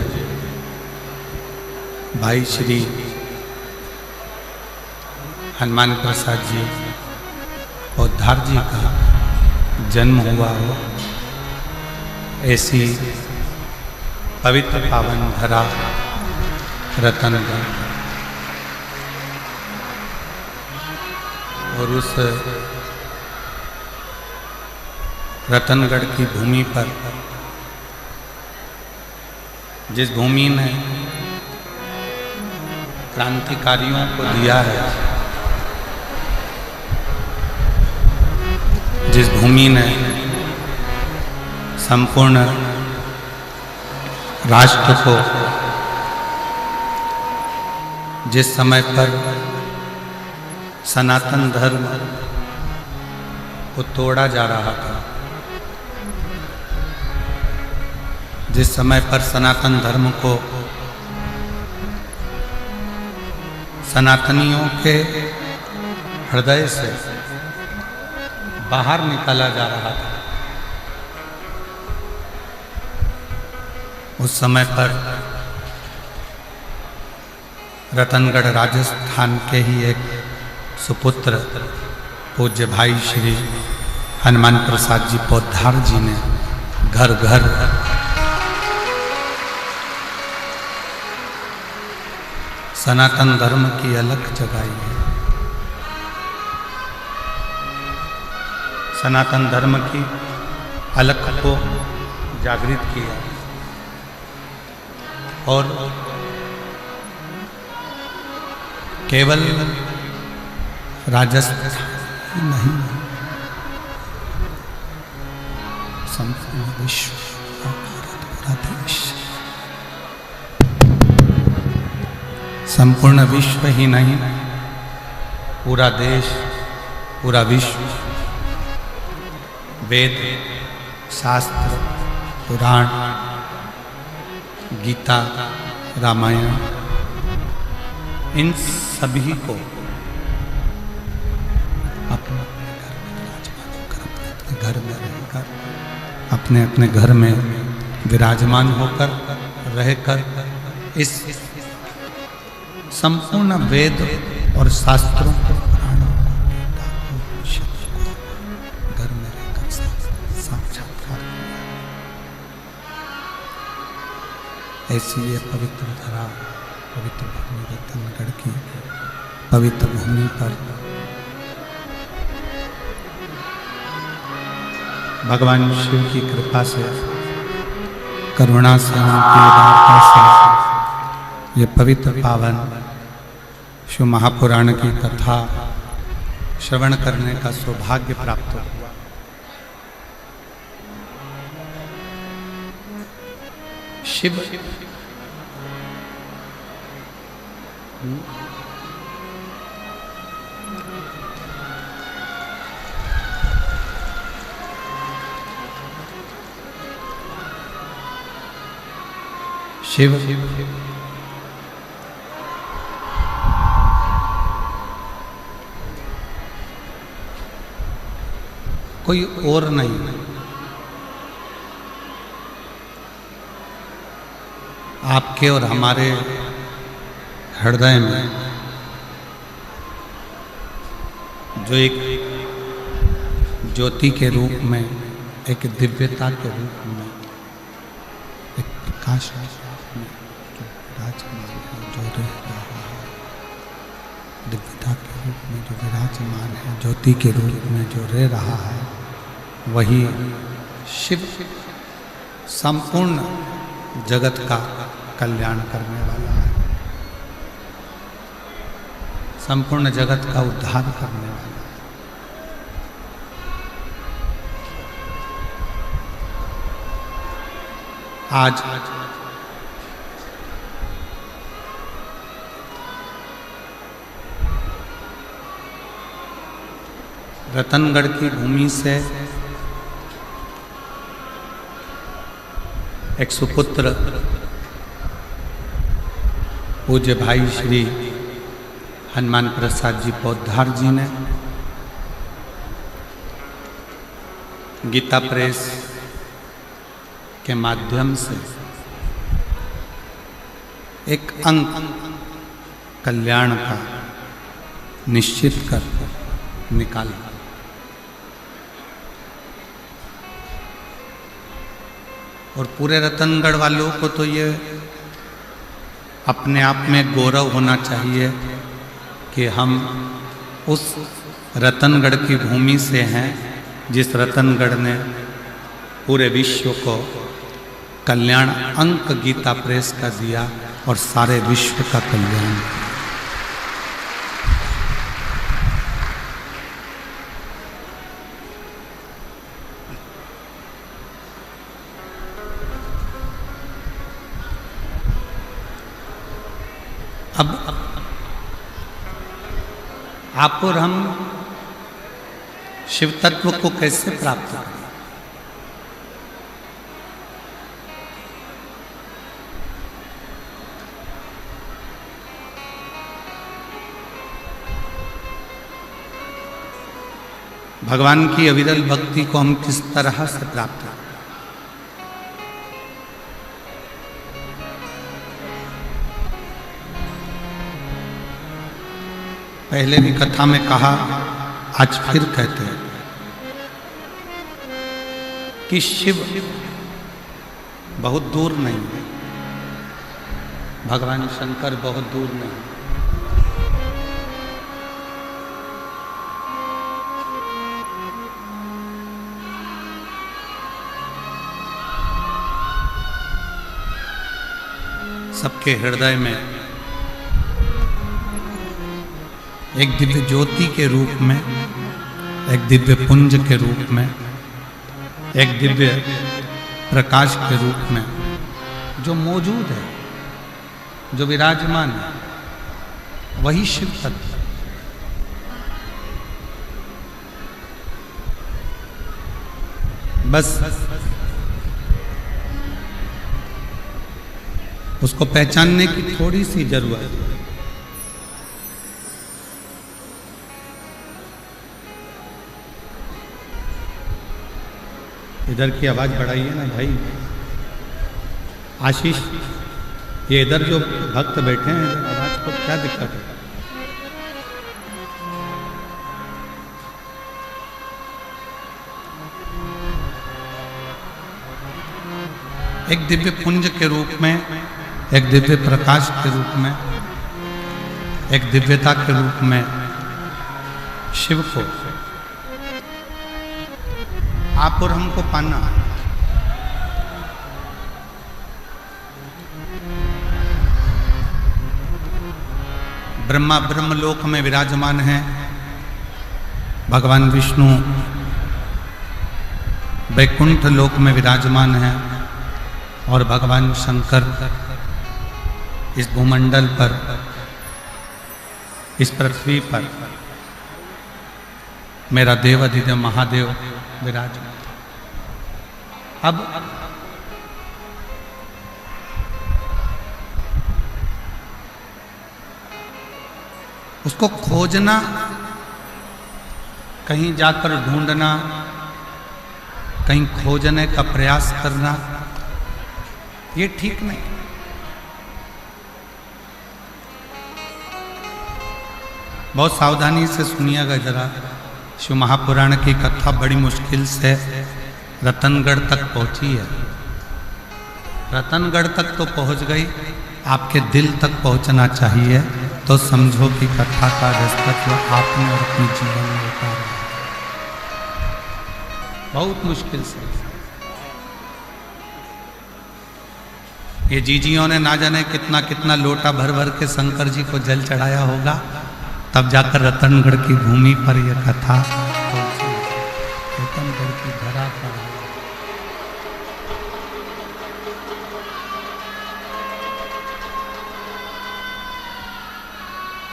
भाई श्री हनुमान प्रसाद जी पौधार जी का जन्म हुआ हो, ऐसी पवित्र पावन धरा रतनगढ़, और उस रतनगढ़ की भूमि पर, जिस भूमि ने क्रांतिकारियों को दिया है, जिस भूमि ने संपूर्ण राष्ट्र को, जिस समय पर सनातन धर्म को तोड़ा जा रहा था, जिस समय पर सनातन धर्म को सनातनियों के हृदय से बाहर निकाला जा रहा था, उस समय पर रतनगढ़ राजस्थान के ही एक सुपुत्र पूज्य भाई श्री हनुमान प्रसाद जी पौधार जी ने घर घर सनातन धर्म की अलख जगाई है। सनातन धर्म की अलख को जागृत किया और केवल राजस्थान नहीं, संपूर्ण विश्व, भारत पूरा देश, संपूर्ण विश्व ही नहीं, पूरा देश, पूरा विश्व वेद, शास्त्र, पुराण, गीता, रामायण, इन सभी को अपने घर में रहकर, अपने अपने घर में विराजमान होकर रहकर इस संपूर्ण वेद और शास्त्रों को, पुराणों को, गीता को, उपनिषद को घर में रहकर साक्षात्कार किया। ऐसी ये पवित्र धरा, पवित्र भूमि रतनगढ़ की पवित्र भूमि पर भगवान शिव की कृपा से, करुणा से, उनकी वार्ता से ये पवित्र पावन शिव महापुराण की कथा श्रवण करने का सौभाग्य प्राप्त हुआ। शिव शिव कोई और नहीं, आपके और हमारे हृदय में जो एक ज्योति के रूप में, एक दिव्यता के रूप में, एक प्रकाश के रूप में जो विराजमान है, जो रह रहा है, दिव्यता के रूप में जो विराजमान है, ज्योति के रूप में जो रह रहा है, वही शिव संपूर्ण जगत का कल्याण करने वाला है, संपूर्ण जगत का उद्धार करने वाला है। आज रतनगढ़ की भूमि से एक सुपुत्र पूज्य भाई श्री हनुमान प्रसाद जी पौधार जी ने गीता प्रेस के माध्यम से एक अंक कल्याण का निश्चित कर निकाला। और पूरे रतनगढ़ वालों को तो ये अपने आप में गौरव होना चाहिए कि हम उस रतनगढ़ की भूमि से हैं जिस रतनगढ़ ने पूरे विश्व को कल्याण अंक गीता प्रेस का दिया और सारे विश्व का कल्याण। अब आप और हम शिव तत्व को कैसे प्राप्त करें? भगवान की अविरल भक्ति को हम किस तरह से प्राप्त करें? पहले भी कथा में कहा, आज फिर कहते हैं कि शिव बहुत दूर नहीं है, भगवान शंकर बहुत दूर नहीं। सबके हृदय में एक दिव्य ज्योति के रूप में, एक दिव्य पुंज के रूप में, एक दिव्य प्रकाश के रूप में जो मौजूद है, जो विराजमान है, वही शिव तत्व है। बस उसको पहचानने की थोड़ी सी जरूरत है। इधर की आवाज बढ़ाइए ना भाई। आशीष, ये इधर जो भक्त बैठे हैं, इधर आवाज को क्या दिक्कत है? एक दिव्य पुंज के रूप में, एक दिव्य प्रकाश के रूप में, एक दिव्यता के रूप में शिव को आप और हमको पाना। ब्रह्मा ब्रह्मलोक में विराजमान है, भगवान विष्णु वैकुंठ लोक में विराजमान है, और भगवान शंकर इस भूमंडल पर, इस पृथ्वी पर मेरा देव अधिदेव महादेव विराजमान। अब उसको खोजना, कहीं जाकर ढूंढना, कहीं खोजने का प्रयास करना, ये ठीक नहीं। बहुत सावधानी से सुनिएगा जरा। शिव महापुराण की कथा बड़ी मुश्किल से रतनगढ़ तक पहुंची है। रतनगढ़ तक तो पहुंच गई, आपके दिल तक पहुंचना चाहिए, तो समझो कि कथा का रस्तत्व आपने और अपने जीवन में उतारा। बहुत मुश्किल से ये जीजियों ने ना जाने कितना कितना लोटा भर भर के शंकर जी को जल चढ़ाया होगा, तब जाकर रतनगढ़ की भूमि पर यह कथा पहुंची, रतनगढ़ की धरा पर।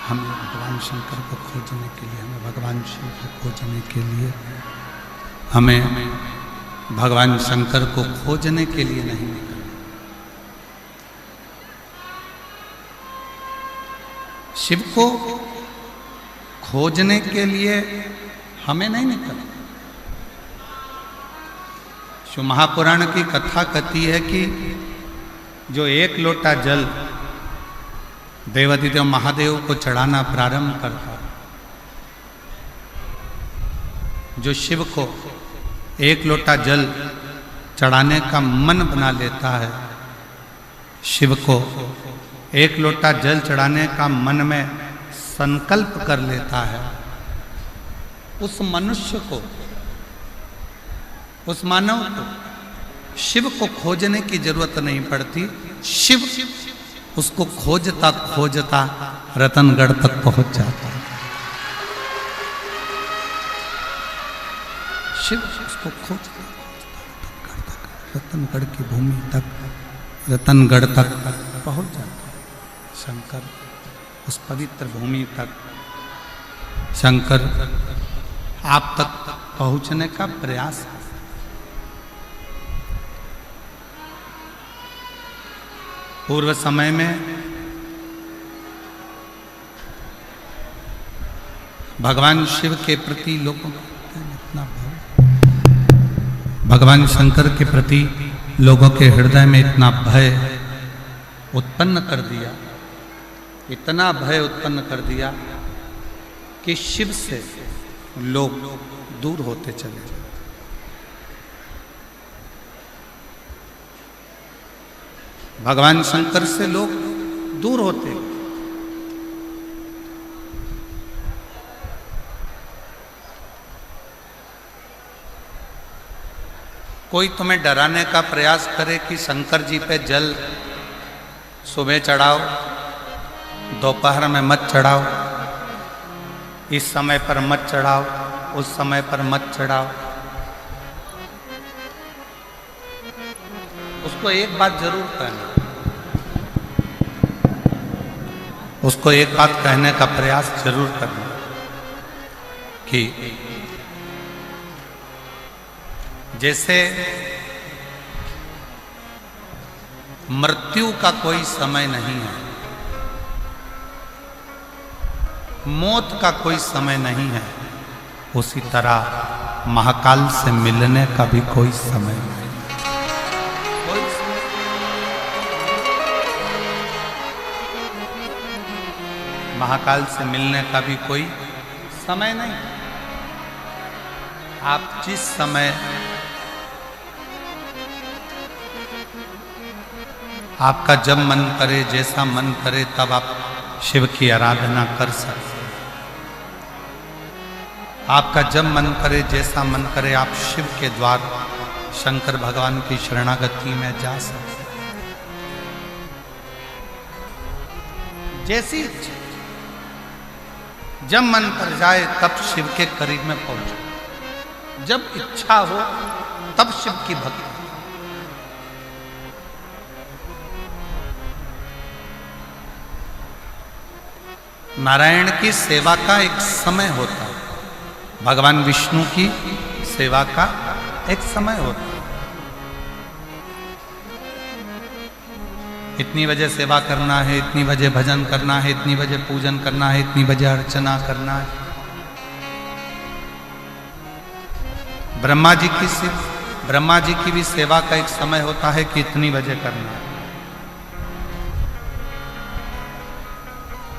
हमें भगवान शंकर को खोजने के लिए, हमें भगवान शिव को खोजने के लिए, हमें भगवान शंकर को खोजने के लिए नहीं निकलना। शिव को खोजने के लिए हमें नहीं निकलना। शिव महापुराण की कथा कहती है कि जो एक लोटा जल देवाधिदेव महादेव को चढ़ाना प्रारंभ करता, जो शिव को एक लोटा जल चढ़ाने का मन बना लेता है, शिव को एक लोटा जल चढ़ाने का मन में संकल्प कर लेता है, उस मनुष्य को, उस मानव को शिव को खोजने की जरूरत नहीं पड़ती। शिव उसको खोजता खोजता रतनगढ़ तक पहुंच जाता है। शिव उसको खोजता रतनगढ़ की भूमि तक, रतनगढ़ तक पहुंच जाता है। शंकर उस पवित्र भूमि तक, शंकर आप तक पहुंचने का प्रयास है। पूर्व समय में भगवान शिव के प्रति लोगों का इतना भाव, भगवान शंकर के प्रति लोगों के हृदय में इतना भय उत्पन्न कर दिया, इतना भय उत्पन्न कर दिया कि शिव से लोग दूर होते चले गए। भगवान शंकर से लोग दूर होते गए। कोई तुम्हें डराने का प्रयास करे कि शंकर जी पे जल सुबह चढ़ाओ, दोपहर में मत चढ़ाओ, इस समय पर मत चढ़ाओ, उस समय पर मत चढ़ाओ। उसको एक बात जरूर कहना, उसको एक बात कहने का प्रयास जरूर करना कि जैसे मृत्यु का कोई समय नहीं है, मौत का कोई समय नहीं है, उसी तरह महाकाल से मिलने का भी कोई समय नहीं। महाकाल से मिलने का भी कोई समय नहीं। आप जिस समय आपका जब मन करे, जैसा मन करे, तब आप शिव की आराधना कर सकते हैं। आपका जब मन करे, जैसा मन करे, आप शिव के द्वार शंकर भगवान की शरणागति में जा सकते हैं। जैसी इच्छा, जब मन कर जाए तब शिव के करीब में पहुंचो। जब इच्छा हो तब शिव की भक्ति। नारायण की सेवा का एक समय होता है, भगवान विष्णु की सेवा का एक समय होता है। इतनी बजे सेवा करना है, इतनी बजे भजन करना है, इतनी बजे पूजन करना है, इतनी बजे अर्चना करना है। ब्रह्मा जी की भी सेवा का एक समय होता है कि इतनी बजे करना है।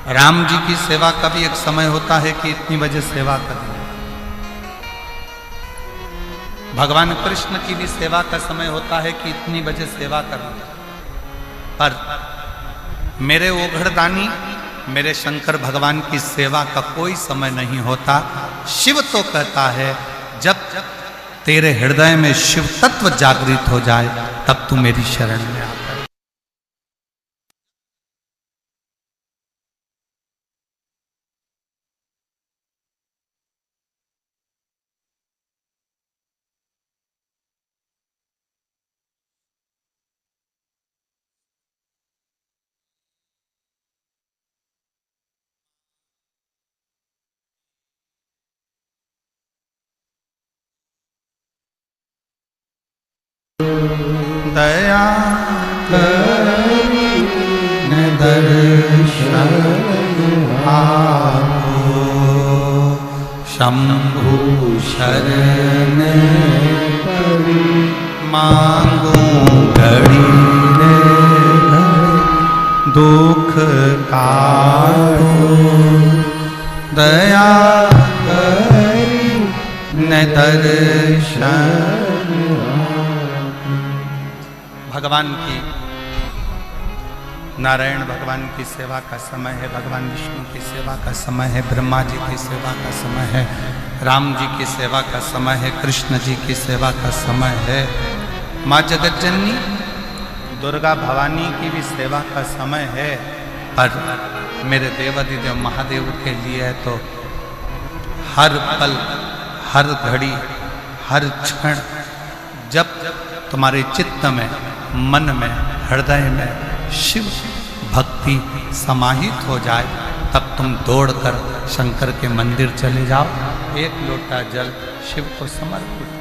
राम जी की सेवा का भी एक समय होता है कि इतनी बजे सेवा करना है। भगवान कृष्ण की भी सेवा का समय होता है कि इतनी बजे सेवा करना है। पर मेरे ओघड़दानी, मेरे शंकर भगवान की सेवा का कोई समय नहीं होता। शिव तो कहता है जब तेरे हृदय में शिव तत्व जागृत हो जाए तब तू मेरी शरण में आ। दया करीने दर्शन आपो, शंभु शरण करी मांगू घड़ी रे दुख काटो। दया करीने दर्शन। भगवान की, नारायण भगवान की सेवा का समय है, भगवान विष्णु की सेवा का समय है, ब्रह्मा जी की सेवा का समय है, राम जी की सेवा का समय है, कृष्ण जी की सेवा का समय है, माँ जगत जननी दुर्गा भवानी की भी सेवा का समय है। पर मेरे देवाधिदेव महादेव के लिए तो हर पल, हर घड़ी, हर क्षण जब तुम्हारे चित्त में, मन में, हृदय में शिव भक्ति समाहित हो जाए तब तुम दौड़कर शंकर के मंदिर चले जाओ, एक लोटा जल शिव को समर्पित करो।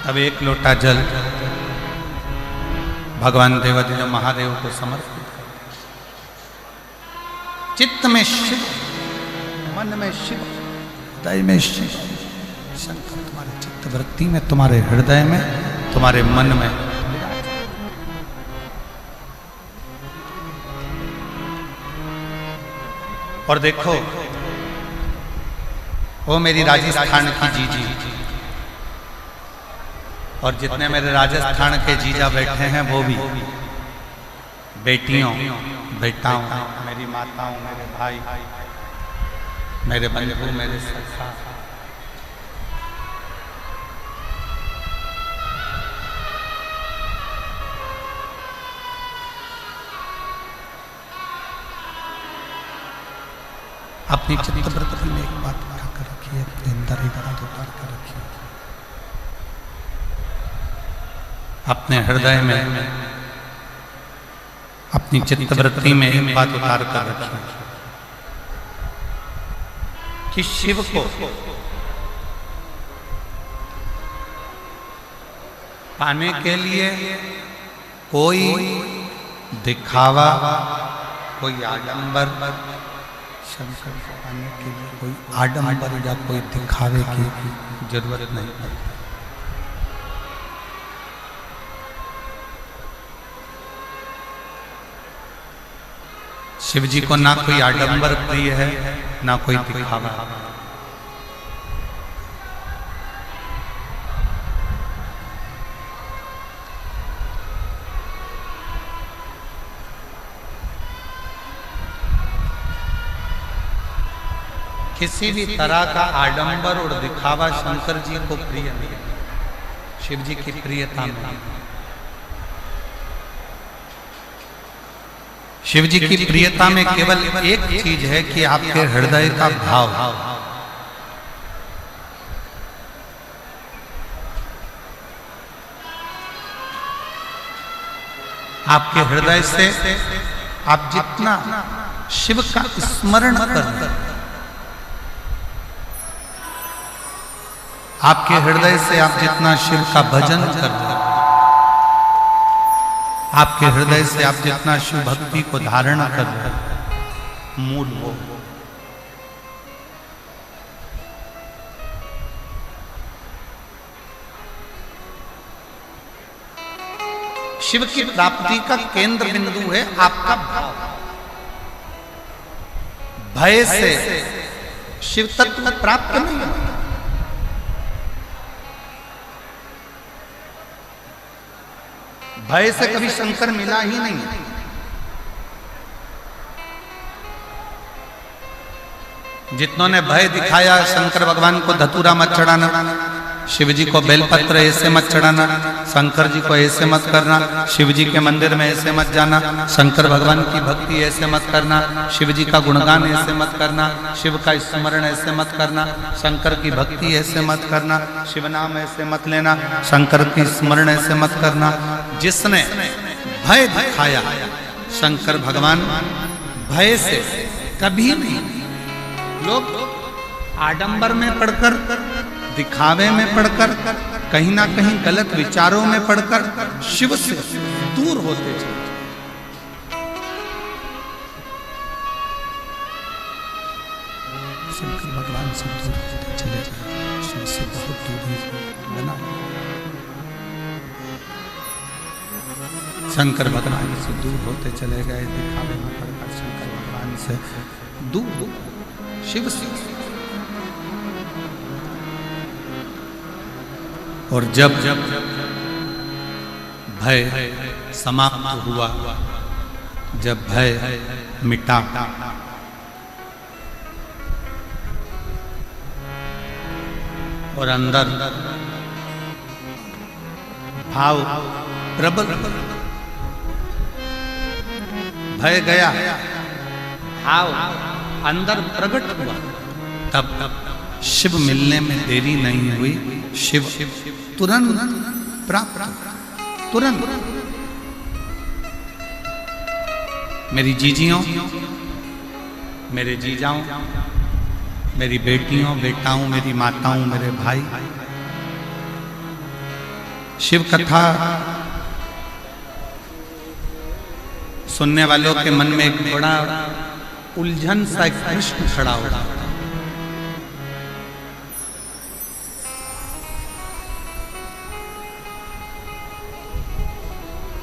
तब एक लोटा जल भगवान देवाधिदेव महादेव को समर्पित करो। चित्त में शिव, मन में शिव, हृदय में शिव। शंकर तुम्हारे चित्त वृत्ति में, तुम्हारे हृदय में, तुम्हारे मन में। और देखो वो मेरी राजस्थान की जीजी, और जितने मेरे राजस्थान के जीजा बैठे हैं वो भी बेटियों, बेटाओं, मेरी माताओं, मेरे भाई, मेरे बंधु, मेरे सखा, अपनी चित्तवृत्ति में एक बात उठा कर रखिए, अपने अंदर एक बात उतार कर रखिए, अपने हृदय में अपनी चित्तवृत्ति में एक बात उतार कर रखिए कि शिव को पाने के लिए कोई दिखावा, कोई आडंबर, शंकर को पाने के लिए कोई आडंबर या कोई दिखावे की जरूरत नहीं पड़ती। शिव जी को ना कोई आडंबर प्रिय है, ना कोई दिखावा। किसी भी तरह का आडंबर और दिखावा शंकर जी को प्रिय नहीं, शिव जी की प्रियता में। शिव जी की प्रियता में केवल एक चीज है कि आपके हृदय का भाव। आपके हृदय से आप जितना शिव का स्मरण कर रहे हैं, आपके हृदय से आप जितना शिव का भजन कर रहे हैं, आपके हृदय से आप जितना शिव भक्ति को धारण कर रहे हैं, मूल वो। शिव की प्राप्ति का केंद्र बिंदु है आपका भाव। भय से शिव तत्व प्राप्त नहीं होता। भय से कभी शंकर मिला ही नहीं। जितनों ने भय दिखाया, शंकर भगवान को धतूरा मत चढ़ाना, शिव जी को बेलपत्र ऐसे मत चढ़ाना, शंकर जी को ऐसे मत करना, शिव जी के मंदिर में ऐसे मत जाना, शंकर भगवान की भक्ति ऐसे मत करना, शिव जी का गुणगान ऐसे मत करना, शिव का स्मरण ऐसे मत करना, शंकर की भक्ति ऐसे मत करना, शिव नाम ऐसे मत लेना, शंकर की स्मरण ऐसे मत करना। जिसने भय दिखाया, शंकर भगवान भय से कभी नहीं। लोग आडंबर में पढ़कर, दिखावे में पढ़कर, कहीं ना कहीं गलत विचारों में पढ़कर शिव से दूर होते चले। शंकर भगवान से दूर होते चले जाए, शिव से बहुत दूरी बना। शंकर भगवान से दूर होते चले गए, दिखावे में पढ़कर शंकर भगवान से दूर, शिव से। और जब भय समाप्त हुआ, जब भय मिटा, और अंदर भाव प्रबल, भय गया, भाव अंदर प्रकट हुआ, तब शिव मिलने में देरी नहीं हुई। शिव तुरंत प्राप्त, तुरंत। मेरी जीजियों, मेरे जीजाओं, मेरी बेटियों, बेटाओं, मेरी माताओं, मेरे भाई, शिव कथा सुनने वालों के मन में एक बड़ा उलझन सा एक प्रश्न खड़ा हो रहा है।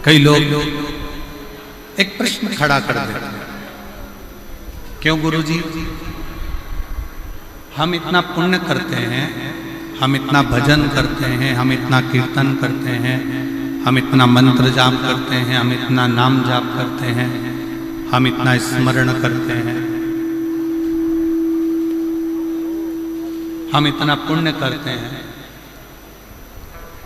कई लोग एक प्रश्न खड़ा कर देते हैं, क्यों गुरुजी, हम इतना पुण्य करते हैं, हम इतना भजन करते हैं, हम इतना कीर्तन करते हैं, हम इतना मंत्र जाप करते हैं, हम इतना नाम जाप करते हैं, हम इतना स्मरण करते हैं, हम इतना पुण्य करते हैं,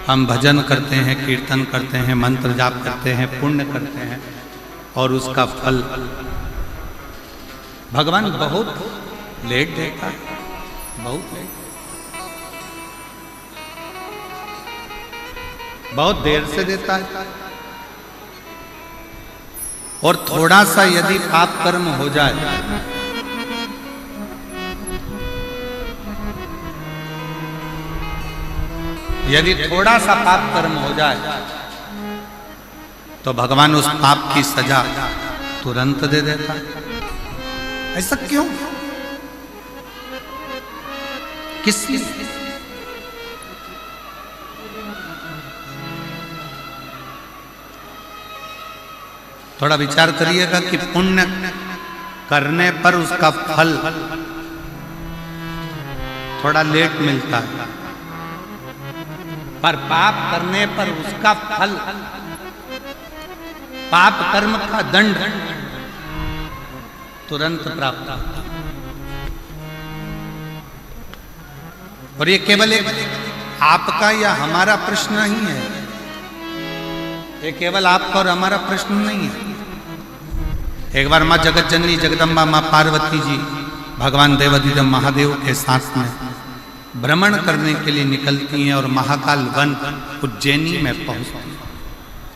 हम भजन करते हैं, कीर्तन करते हैं, मंत्र जाप करते हैं, पुण्य करते हैं, और उसका फल भगवान बहुत लेट देता है, बहुत लेट, बहुत देर से देता है। और थोड़ा सा यदि पाप कर्म हो जाए, यदि थोड़ा सा पाप कर्म हो जाए तो भगवान उस पाप की सजा तुरंत दे देता है। ऐसा क्यों? किस लिए? थोड़ा विचार करिएगा कि पुण्य करने पर उसका फल थोड़ा लेट मिलता है, पर पाप करने पर उसका फल, पाप कर्म का दंड तुरंत प्राप्त होता है। और ये केवल एक आपका या हमारा प्रश्न नहीं है, ये केवल आपका और हमारा प्रश्न नहीं है। एक बार माँ जगत जननी जगदम्बा माँ पार्वती जी भगवान देवाधिदेव महादेव के साथ में भ्रमण करने के लिए निकलती हैं और महाकाल वन उज्जैनी में पहुंचती हैं,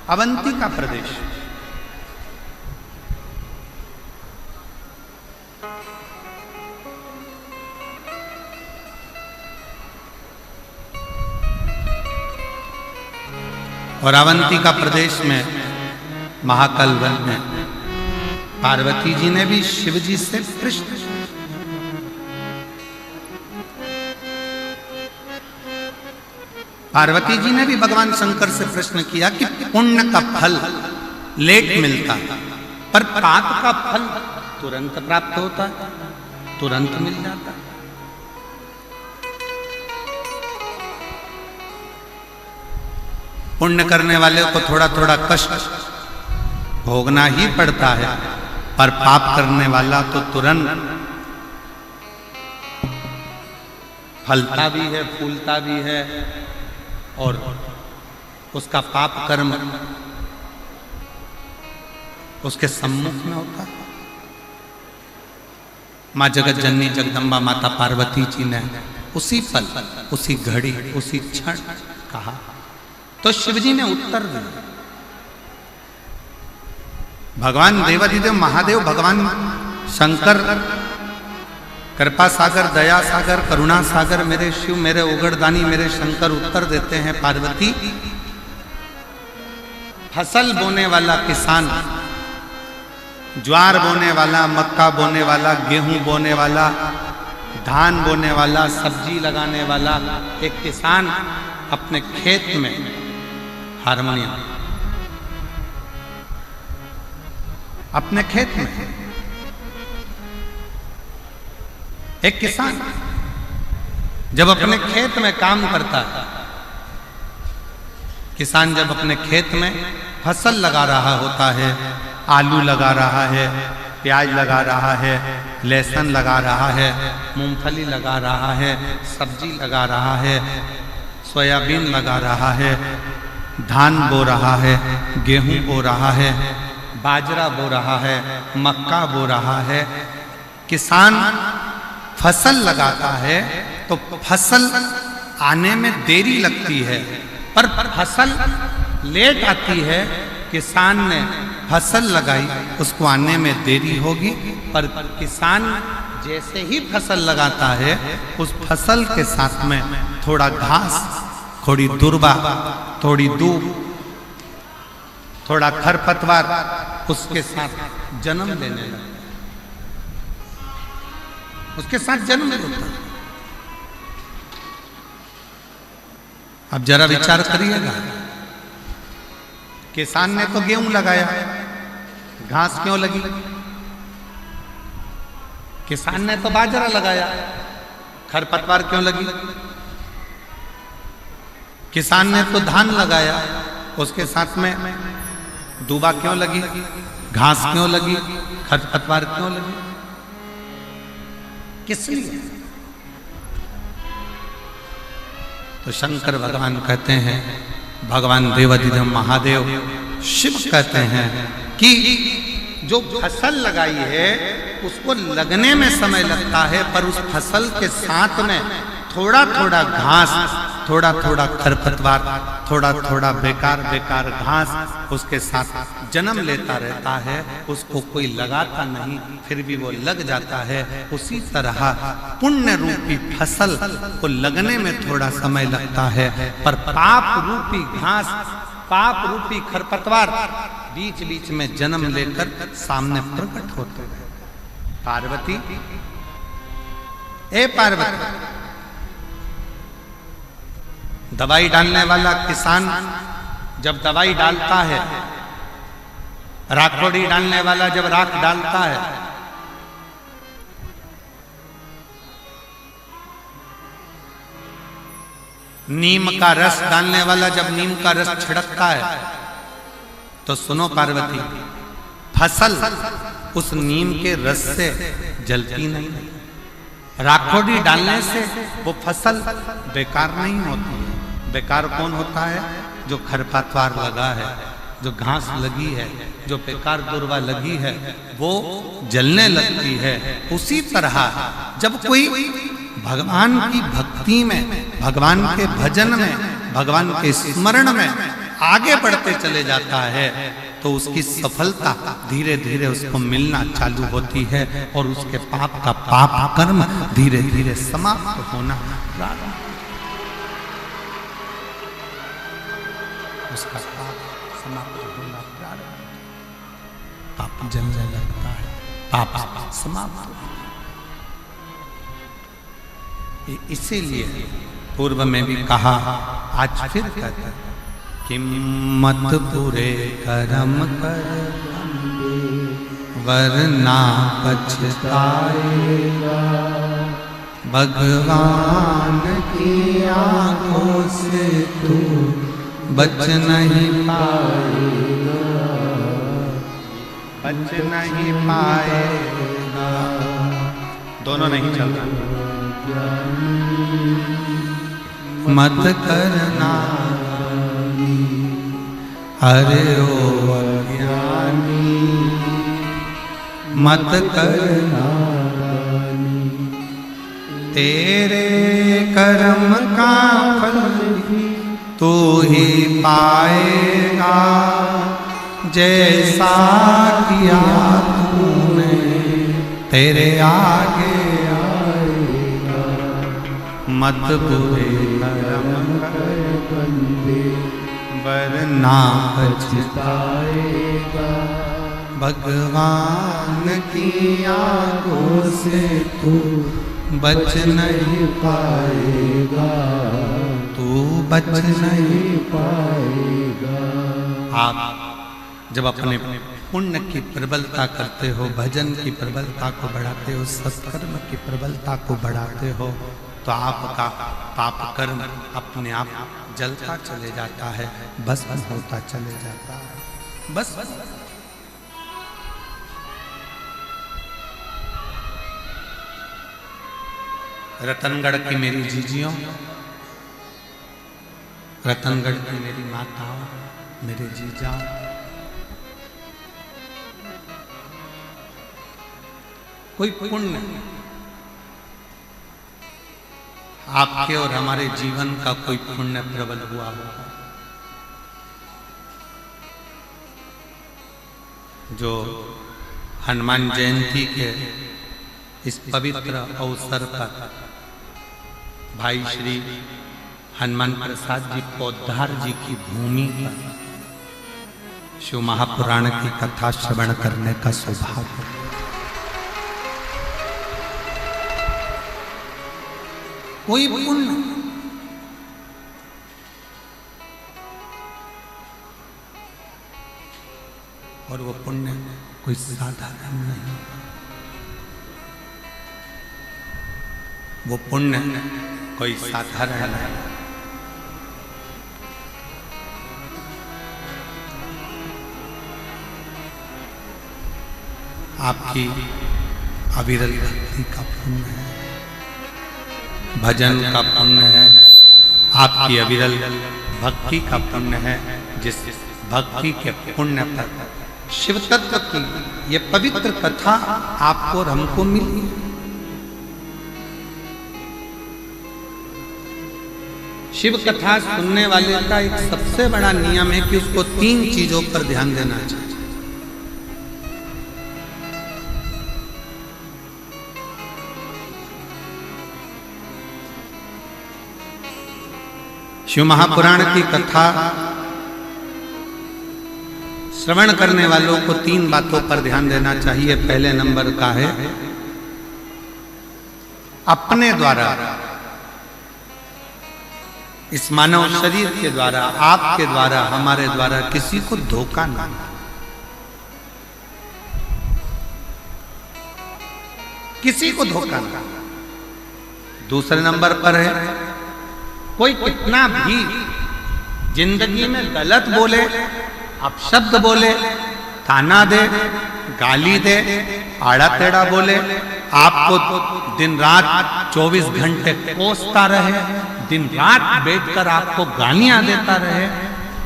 अवंती का प्रदेश। और अवंती का प्रदेश में महाकाल वन में पार्वती जी ने भी शिव जी से प्रश्न, पार्वती जी ने भी भगवान शंकर से प्रश्न किया कि पुण्य का फल लेट मिलता है, पर पाप का फल तुरंत प्राप्त होता है, तुरंत मिल जाता है। पुण्य करने वाले को थोड़ा थोड़ा कष्ट भोगना ही पड़ता है, पर पाप करने वाला तो तुरंत फलता भी है, फूलता भी है, और उसका पाप कर्म उसके सम्मुख में होता है। माँ जगत जननी जगदम्बा माता पार्वती जी ने उसी पल, उसी घड़ी, उसी क्षण कहा, तो शिव जी ने उत्तर दिया। भगवान देवाधिदेव महादेव, भगवान शंकर कृपा सागर, दया सागर, करुणा सागर, मेरे शिव, मेरे उगड़दानी, मेरे शंकर उत्तर देते हैं, पार्वती, फसल बोने वाला किसान, ज्वार बोने वाला, मक्का बोने वाला, गेहूं बोने वाला, धान बोने वाला, सब्जी लगाने वाला एक किसान अपने खेत में हारमोनियम, अपने खेत में एक किसान जब अपने खेत में काम करता है, किसान जब अपने खेत में फसल लगा रहा होता है, आलू लगा रहा है, प्याज लगा रहा है, लहसुन लगा रहा है, मूंगफली लगा रहा है, सब्जी लगा रहा है, सोयाबीन लगा रहा है, धान बो रहा है, गेहूं बो रहा है, बाजरा बो रहा है, मक्का बो रहा है। किसान फसल लगाता है तो फसल आने में देरी लगती है, पर फसल लेट आती है। किसान ने फसल लगाई, उसको आने में देरी होगी, पर किसान जैसे ही फसल लगाता है, उस फसल के साथ में थोड़ा घास, थोड़ी दुर्बा, थोड़ी दूब, थोड़ा खरपतवार उसके साथ जन्म लेने लगता, उसके साथ जन्म लेता। अब जरा विचार करिएगा, किसान ने तो गेहूं लगाया, घास क्यों लगी? किसान ने तो बाजरा लगाया, खरपतवार क्यों लगी? किसान ने तो धान लगाया, उसके साथ में दूबा क्यों लगी? घास क्यों लगी? खरपतवार क्यों लगी? किस लिए? तो शंकर भगवान कहते हैं, भगवान देवाधिदेव महादेव शिव कहते हैं कि जो फसल लगाई है उसको लगने में समय लगता है, पर उस फसल के साथ में थोड़ा थोड़ा घास, थोड़ा थोड़ा खरपतवार, थोड़ा थोड़ा बेकार बेकार घास उसके साथ जन्म लेता रहता है। उसको कोई लगाता नहीं, फिर भी वो लग जाता है। उसी तरह पुण्य रूपी फसल को लगने में थोड़ा समय लगता है, पर पाप रूपी घास, पाप रूपी खरपतवार बीच बीच में जन्म लेकर सामने प्रकट होते हैं। पार्वती, ए पार्वती, दवाई डालने वाला किसान जब दवाई डालता है, राखोड़ी डालने वाला जब राख डालता है, नीम का रस डालने वाला जब नीम का रस छिड़कता है, तो सुनो पार्वती, फसल उस नीम के रस से जलती नहीं। राखोड़ी डालने से वो फसल बेकार नहीं होती है। बेकार कौन होता है? जो खरपतवार लगा है, जो घास लगी है, जो बेकार दुर्वा लगी है, वो जलने लगती है। उसी तरह जब कोई भगवान की भक्ति में, भगवान के भजन में, भगवान के स्मरण में आगे बढ़ते चले जाता है, तो उसकी सफलता धीरे धीरे उसको मिलना चालू होती है और उसके पाप का पाप कर्म धीरे धीरे समाप्त होना प्रारंभ, उसका पाप समाप्त होना प्रारंभ, पाप जलने लगता है, पाप समाप्त। इसीलिए पूर्व में भी कहा, आज फिर कहता है, किम्मत पूरे कर्म कर वरना पछताएगा, भगवान की आंखों से तू बच नहीं पाएगा, बच नहीं पाएगा। दोनों नहीं चल रहा। मत करना अरे ओ अज्ञानी, मत करना, तेरे कर्म का फल तू ही पाएगा, जैसा किया तूने तेरे आगे आएगा। मत बुरे कर्म कर बंदे वरना पछताएगा, भगवान की आंखों से तू बच नहीं पाएगा, तू बच नहीं पाएगा। आप जब अपने पुण्य की प्रबलता करते हो, भजन की प्रबलता को बढ़ाते हो, सत्कर्म की प्रबलता को बढ़ाते हो, तो आपका पाप कर्म अपने आप जलता चले जाता है, भस्म होता चले जाता है। बस रतनगढ़ की मेरी जीजियों, रतनगढ़ की मेरी माताओं, मेरे जीजा, कोई पुण्य आपके और हमारे जीवन का कोई पुण्य प्रबल हुआ होगा, जो हनुमान जयंती के इस पवित्र अवसर पर भाई श्री हनुमान प्रसाद जी पौधार जी की भूमि पर शिव महापुराण की कथा श्रवण करने का सौभाग्य, कोई पुण्य और वो पुण्य कोई साधारण नहीं, वो पुण्य कोई साधारण नहीं। आपकी अविरल भक्ति का पुण्य है, भजन का पुण्य है, आपकी अविरल भक्ति का पुण्य है, जिस भक्ति के पुण्य पर शिव तत्व की ये पवित्र कथा आपको और हमको मिली। शिव कथा सुनने वाले का एक सबसे बड़ा नियम है कि उसको 3 चीजों पर ध्यान देना चाहिए। शिव महापुराण की कथा श्रवण करने वालों को 3 बातों पर ध्यान देना चाहिए। पहले नंबर का है अपने द्वारा, इस मानव शरीर के द्वारा, आपके द्वारा, हमारे द्वारा किसी को धोखा ना, किसी को धोखा ना। दूसरे नंबर पर है कोई कितना भी जिंदगी में गलत बोले, अपशब्द बोले, ताना दे, गाली दे, आड़ा टेढ़ा बोले, आपको दिन रात 24 घंटे कोसता रहे, दिन रात बैठकर आपको गालियां देता रहे,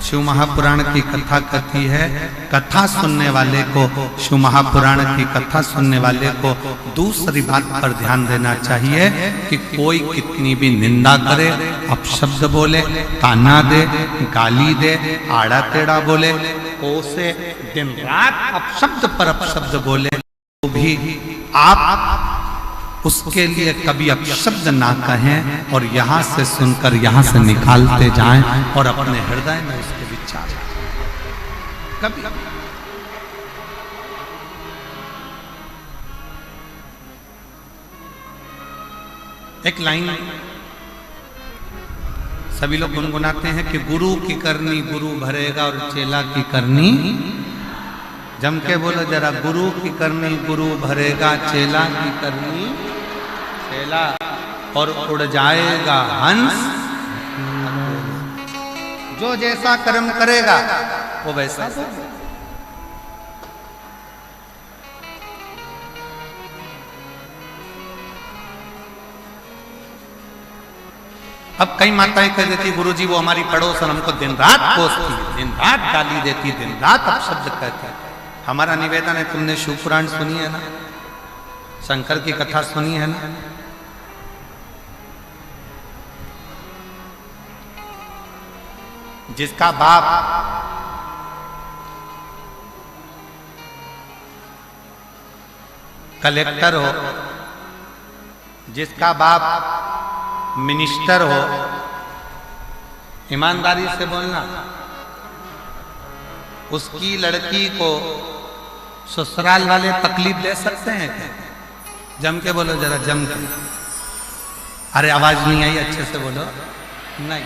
शिव महापुराण की कथा कहती है, कथा सुनने वाले को, शिव महापुराण की कथा सुनने वाले को दूसरी बात पर ध्यान देना चाहिए कि कोई कितनी भी निंदा करे, अपशब्द बोले, ताना दे, गाली दे, आड़ा टेढ़ा बोले, कोसे, दिन रात अपशब्द पर अपशब्द बोले, तो भी आप उसके लिए कभी अपशब्द ना कहें और यहां से सुनकर यहां से निकालते जाएं और अपने हृदय में उसके विचार कभी। एक लाइन सभी लोग गुनगुनाते हैं कि गुरु की करनी गुरु भरेगा और चेला की करनी, जम के बोलो जरा, गुरु की करनी गुरु भरेगा, चेला की करनी चेला, और उड़ जाएगा हंस। जो जैसा कर्म करेगा वो वैसा। अब कई माताएं कह देती गुरुजी वो हमारी पड़ोसन हमको दिन रात कोसती, दिन रात गाली देती, दिन रात अपशब्द कहती। हमारा निवेदन है, तुमने शिव पुराण सुनी है ना, शंकर की कथा सुनी है ना, जिसका बाप कलेक्टर हो, जिसका बाप मिनिस्टर हो, ईमानदारी से बोलना, उसकी लड़की को ससुराल वाले तकलीफ दे सकते हैं क्या? जम के बोलो जरा, जम के। अरे आवाज नहीं आई, अच्छे से बोलो। नहीं।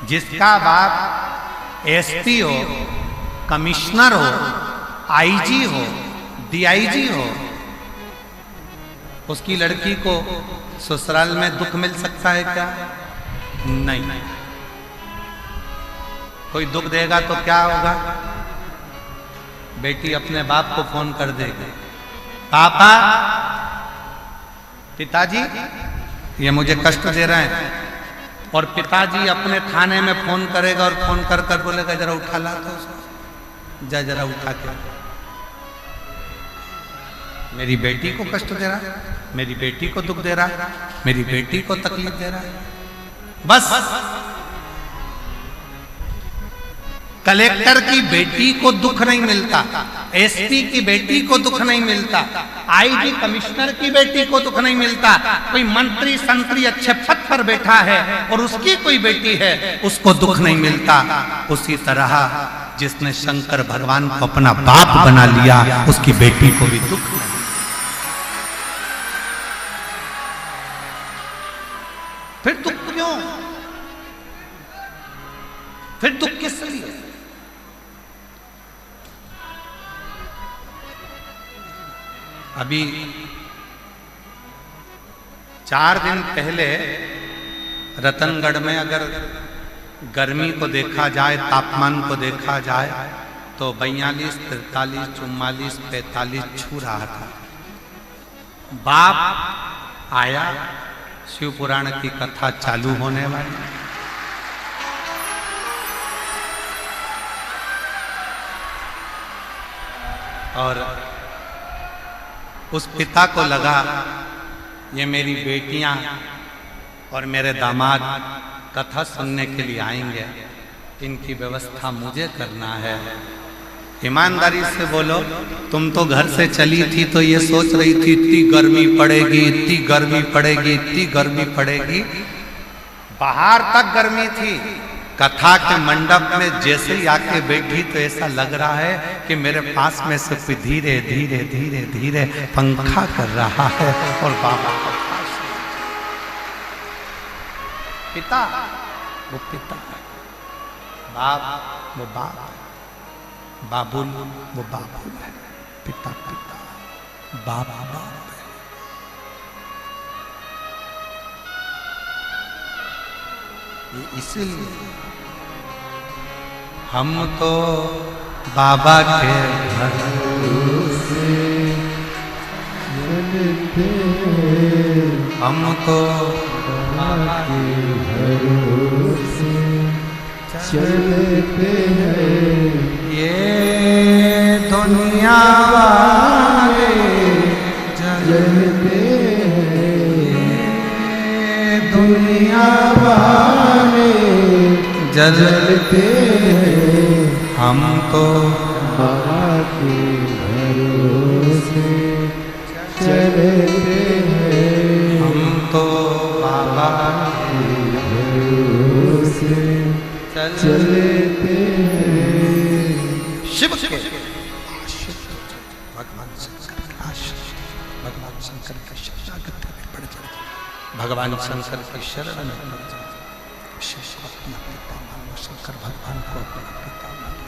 जिसका बाप एसपी हो, कमिश्नर हो, आईजी हो, डीआईजी हो, उसकी लड़की को ससुराल में दुख मिल सकता है क्या? नहीं। कोई दुख देगा तो क्या होगा? बेटी अपने बाप को फोन कर देगी, पापा, पिताजी ये मुझे कष्ट दे रहे हैं, और पिताजी अपने थाने में फोन करेगा और फोन कर कर बोलेगा जरा उठा ला तो उसको, जा जरा उठा के, मेरी बेटी को कष्ट दे रहा है, मेरी बेटी को दुख दे रहा है, मेरी बेटी को तकलीफ दे रहा है। बस कलेक्टर की बेटी को दुख नहीं मिलता, एसपी की बेटी को दुख नहीं मिलता, आईजी कमिश्नर की बेटी को दुख नहीं मिलता, कोई मंत्री संतरी अच्छे पद पर बैठा है और उसकी कोई बेटी है उसको दुख नहीं मिलता। उसी तरह जिसने शंकर भगवान को अपना बाप बना लिया उसकी बेटी को भी दुख नहीं। फिर दुख क्यों? फिर दुख किस लिए? अभी 4 दिन पहले रतनगढ़ में अगर गर्मी को देखा जाए, तापमान को देखा जाए तो 42, 43, 44, 45 छू रहा था। बाप आया, शिव पुराण की कथा चालू होने वाली, और उस पिता को लगा ये मेरी बेटियां और मेरे दामाद कथा सुनने के लिए आएंगे, इनकी व्यवस्था मुझे करना है। ईमानदारी से बोलो, तुम तो घर से चली थी तो ये सोच रही थी इतनी गर्मी पड़ेगी, इतनी गर्मी पड़ेगी, इतनी गर्मी पड़ेगी, बाहर तक गर्मी थी। कथा के मंडप में जैसे ही आके बैठी तो ऐसा लग रहा है कि मेरे पास में से कोई धीरे धीरे धीरे धीरे पंखा कर रहा है। और बाबा पिता वो पिता, बाप वो बाप, बाबुल वो बाबुल है, पिता पिता, बाप बाप है। ये इसीलिए हम तो बाबा के भरोसे चलते, हम तो बाबा के भरोसे चलते हैं। ये दुनिया वाले जलते हैं, ये दुनिया वाले जलते हैं, हम तो बाबा के भरोसे चलते हैं, हम तो बाबा के भरोसे चलते हैं। शिव के भगवान शंकर के शरणागत में पड़ जाए, भगवान शंकर की शरण में पड़ जाए। शिव को अपना पिता मानो, शंकर भगवान को अपना पिता मानो।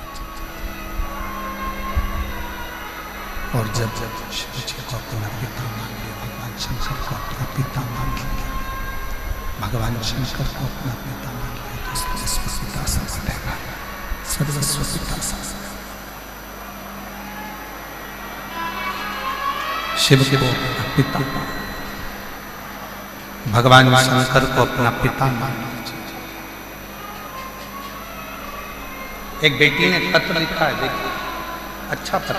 और जब जब शिव जी को अपना पिता मान लिया, भगवान शंकर को अपना पिता मान लिया, भगवान शंकर को अपना पिता मान लिया, तो सर्वस्व पिता सा बनेगा, सर्वस्व पिता सा। शिव को अपना पिता, भगवान शंकर को अपना पिता मान लीजिए। एक बेटी ने पत्र लिखा है, देखिए, अच्छा पत्र।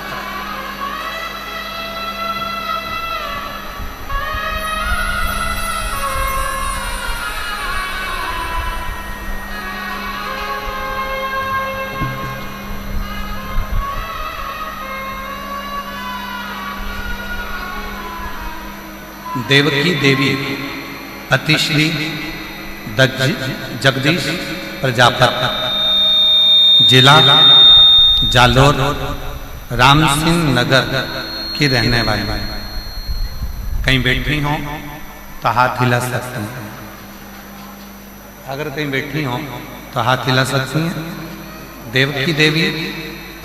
देवकी देवी अतिश्री जगदीश प्रजापत, जिला जालोर, राम सिंह नगर की रहने वाली। कहीं बैठी हो तो हाथ हिला सकते हैं, अगर कहीं बैठी हो तो हाथ हिला सकती हैं। देवकी देवी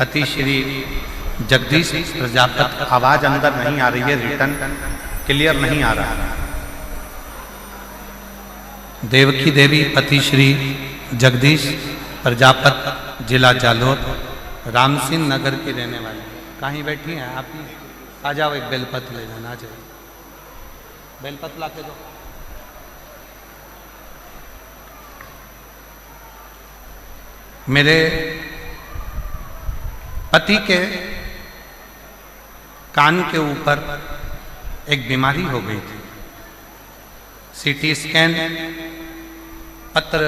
अतिश्री जगदीश प्रजापत। आवाज अंदर नहीं आ रही है, रिटर्न क्लियर नहीं आ रहा। देवकी देवी पति श्री जगदीश प्रजापत, जिला जालोर, राम सिंह नगर की रहने वाली। कहीं बैठी हैं आप? आ जाओ, एक बेलपत्र ले जाना। आ जाओ, बेलपत्र ला के दो। मेरे पति के कान के ऊपर एक बीमारी हो गई थी। सीटी स्कैन पत्र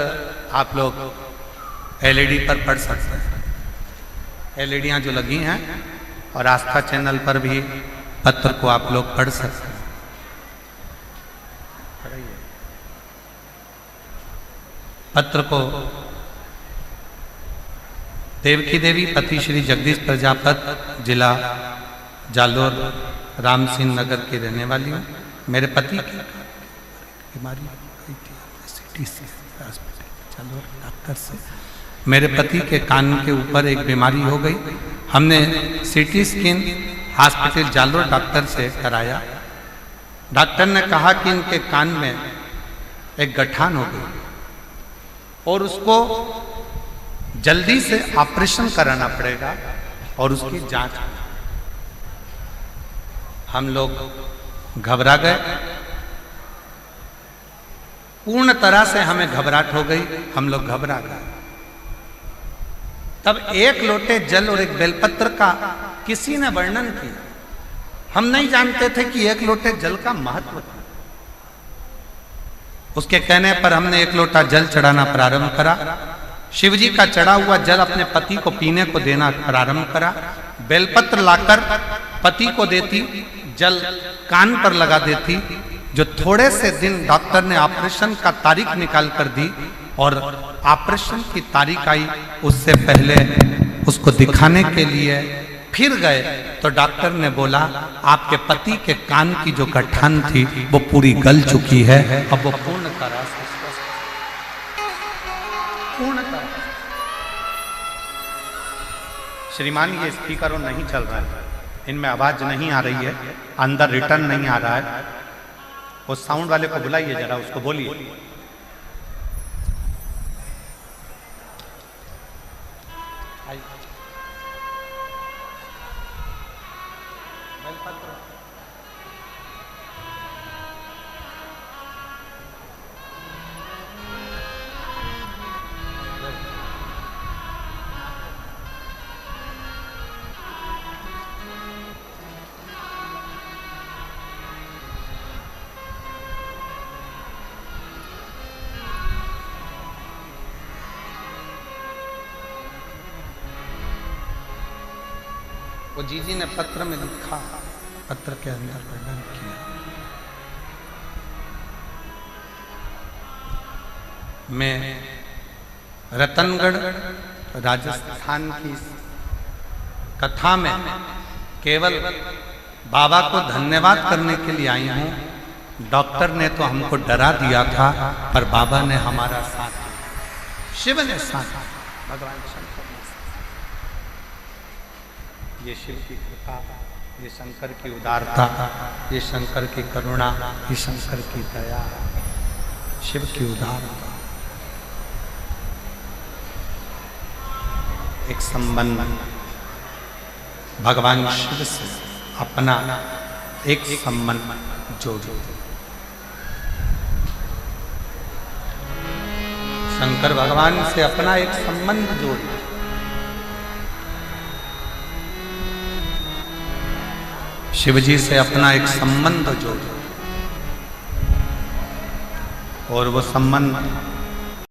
आप लोग एलईडी पर पढ़ सकते हैं, एलईडियाँ जो लगी हैं, और आस्था चैनल पर भी पत्र को आप लोग पढ़ सकते हैं। पत्र को देवकी देवी पति श्री जगदीश प्रजापत, जिला जालोर, राम सिंह नगर की रहने वाली हूँ। मेरे पति की बीमारी हुई थी, सिटी से जालोर डॉक्टर से। मेरे पति के कान के ऊपर एक बीमारी हो गई। हमने CT scan hospital Jalore doctor से कराया। डॉक्टर ने कहा कि इनके कान में एक गठान हो गई और उसको जल्दी से ऑपरेशन कराना पड़ेगा और उसकी जांच। हम लोग घबरा गए, पूर्ण तरह से हमें घबराहट हो गई, हम लोग घबरा गए। तब एक लोटे जल और एक बेलपत्र का किसी ने वर्णन किया। हम नहीं जानते थे कि 1 लोटे जल का महत्व था। उसके कहने पर हमने 1 लोटा जल चढ़ाना प्रारंभ करा। शिवजी का चढ़ा हुआ जल अपने पति को पीने को देना प्रारंभ करा। बेलपत्र लाकर पति को देती, जल कान पर लगा देती। जो थोड़े से दिन डॉक्टर ने ऑपरेशन का तारीख निकाल कर दी और ऑपरेशन की तारीख आई, उससे पहले उसको दिखाने के लिए फिर गए तो डॉक्टर ने बोला आपके पति के कान की जो गठान थी वो पूरी गल चुकी है, अब वो पूर्णतः श्रीमान ये स्पीकर नहीं चल रहा है, इनमें आवाज नहीं आ रही है, अंदर रिटर्न नहीं आ रहा है। वो साउंड वाले को बुलाइए जरा, उसको बोलिए। वो जीजी ने पत्र में लिखा, पत्र के अंदर वर्णन किया। मैं रतनगढ़ राजस्थान की कथा में केवल बाबा को धन्यवाद करने के लिए आई हूं। डॉक्टर ने तो हमको डरा दिया था, पर बाबा ने हमारा साथ दिया, शिव ने साथ दिया, भगवान शंकर ने। ये शिव की कृपा, ये शंकर की उदारता, ये शंकर की करुणा, ये शंकर की दया, शिव की उदारता। एक संबंध भगवान शिव से अपना एक संबंध जोड़ो। शंकर भगवान से अपना एक संबंध जोड़ो। शिवजी से अपना एक संबंध जोड़ो और वो संबंध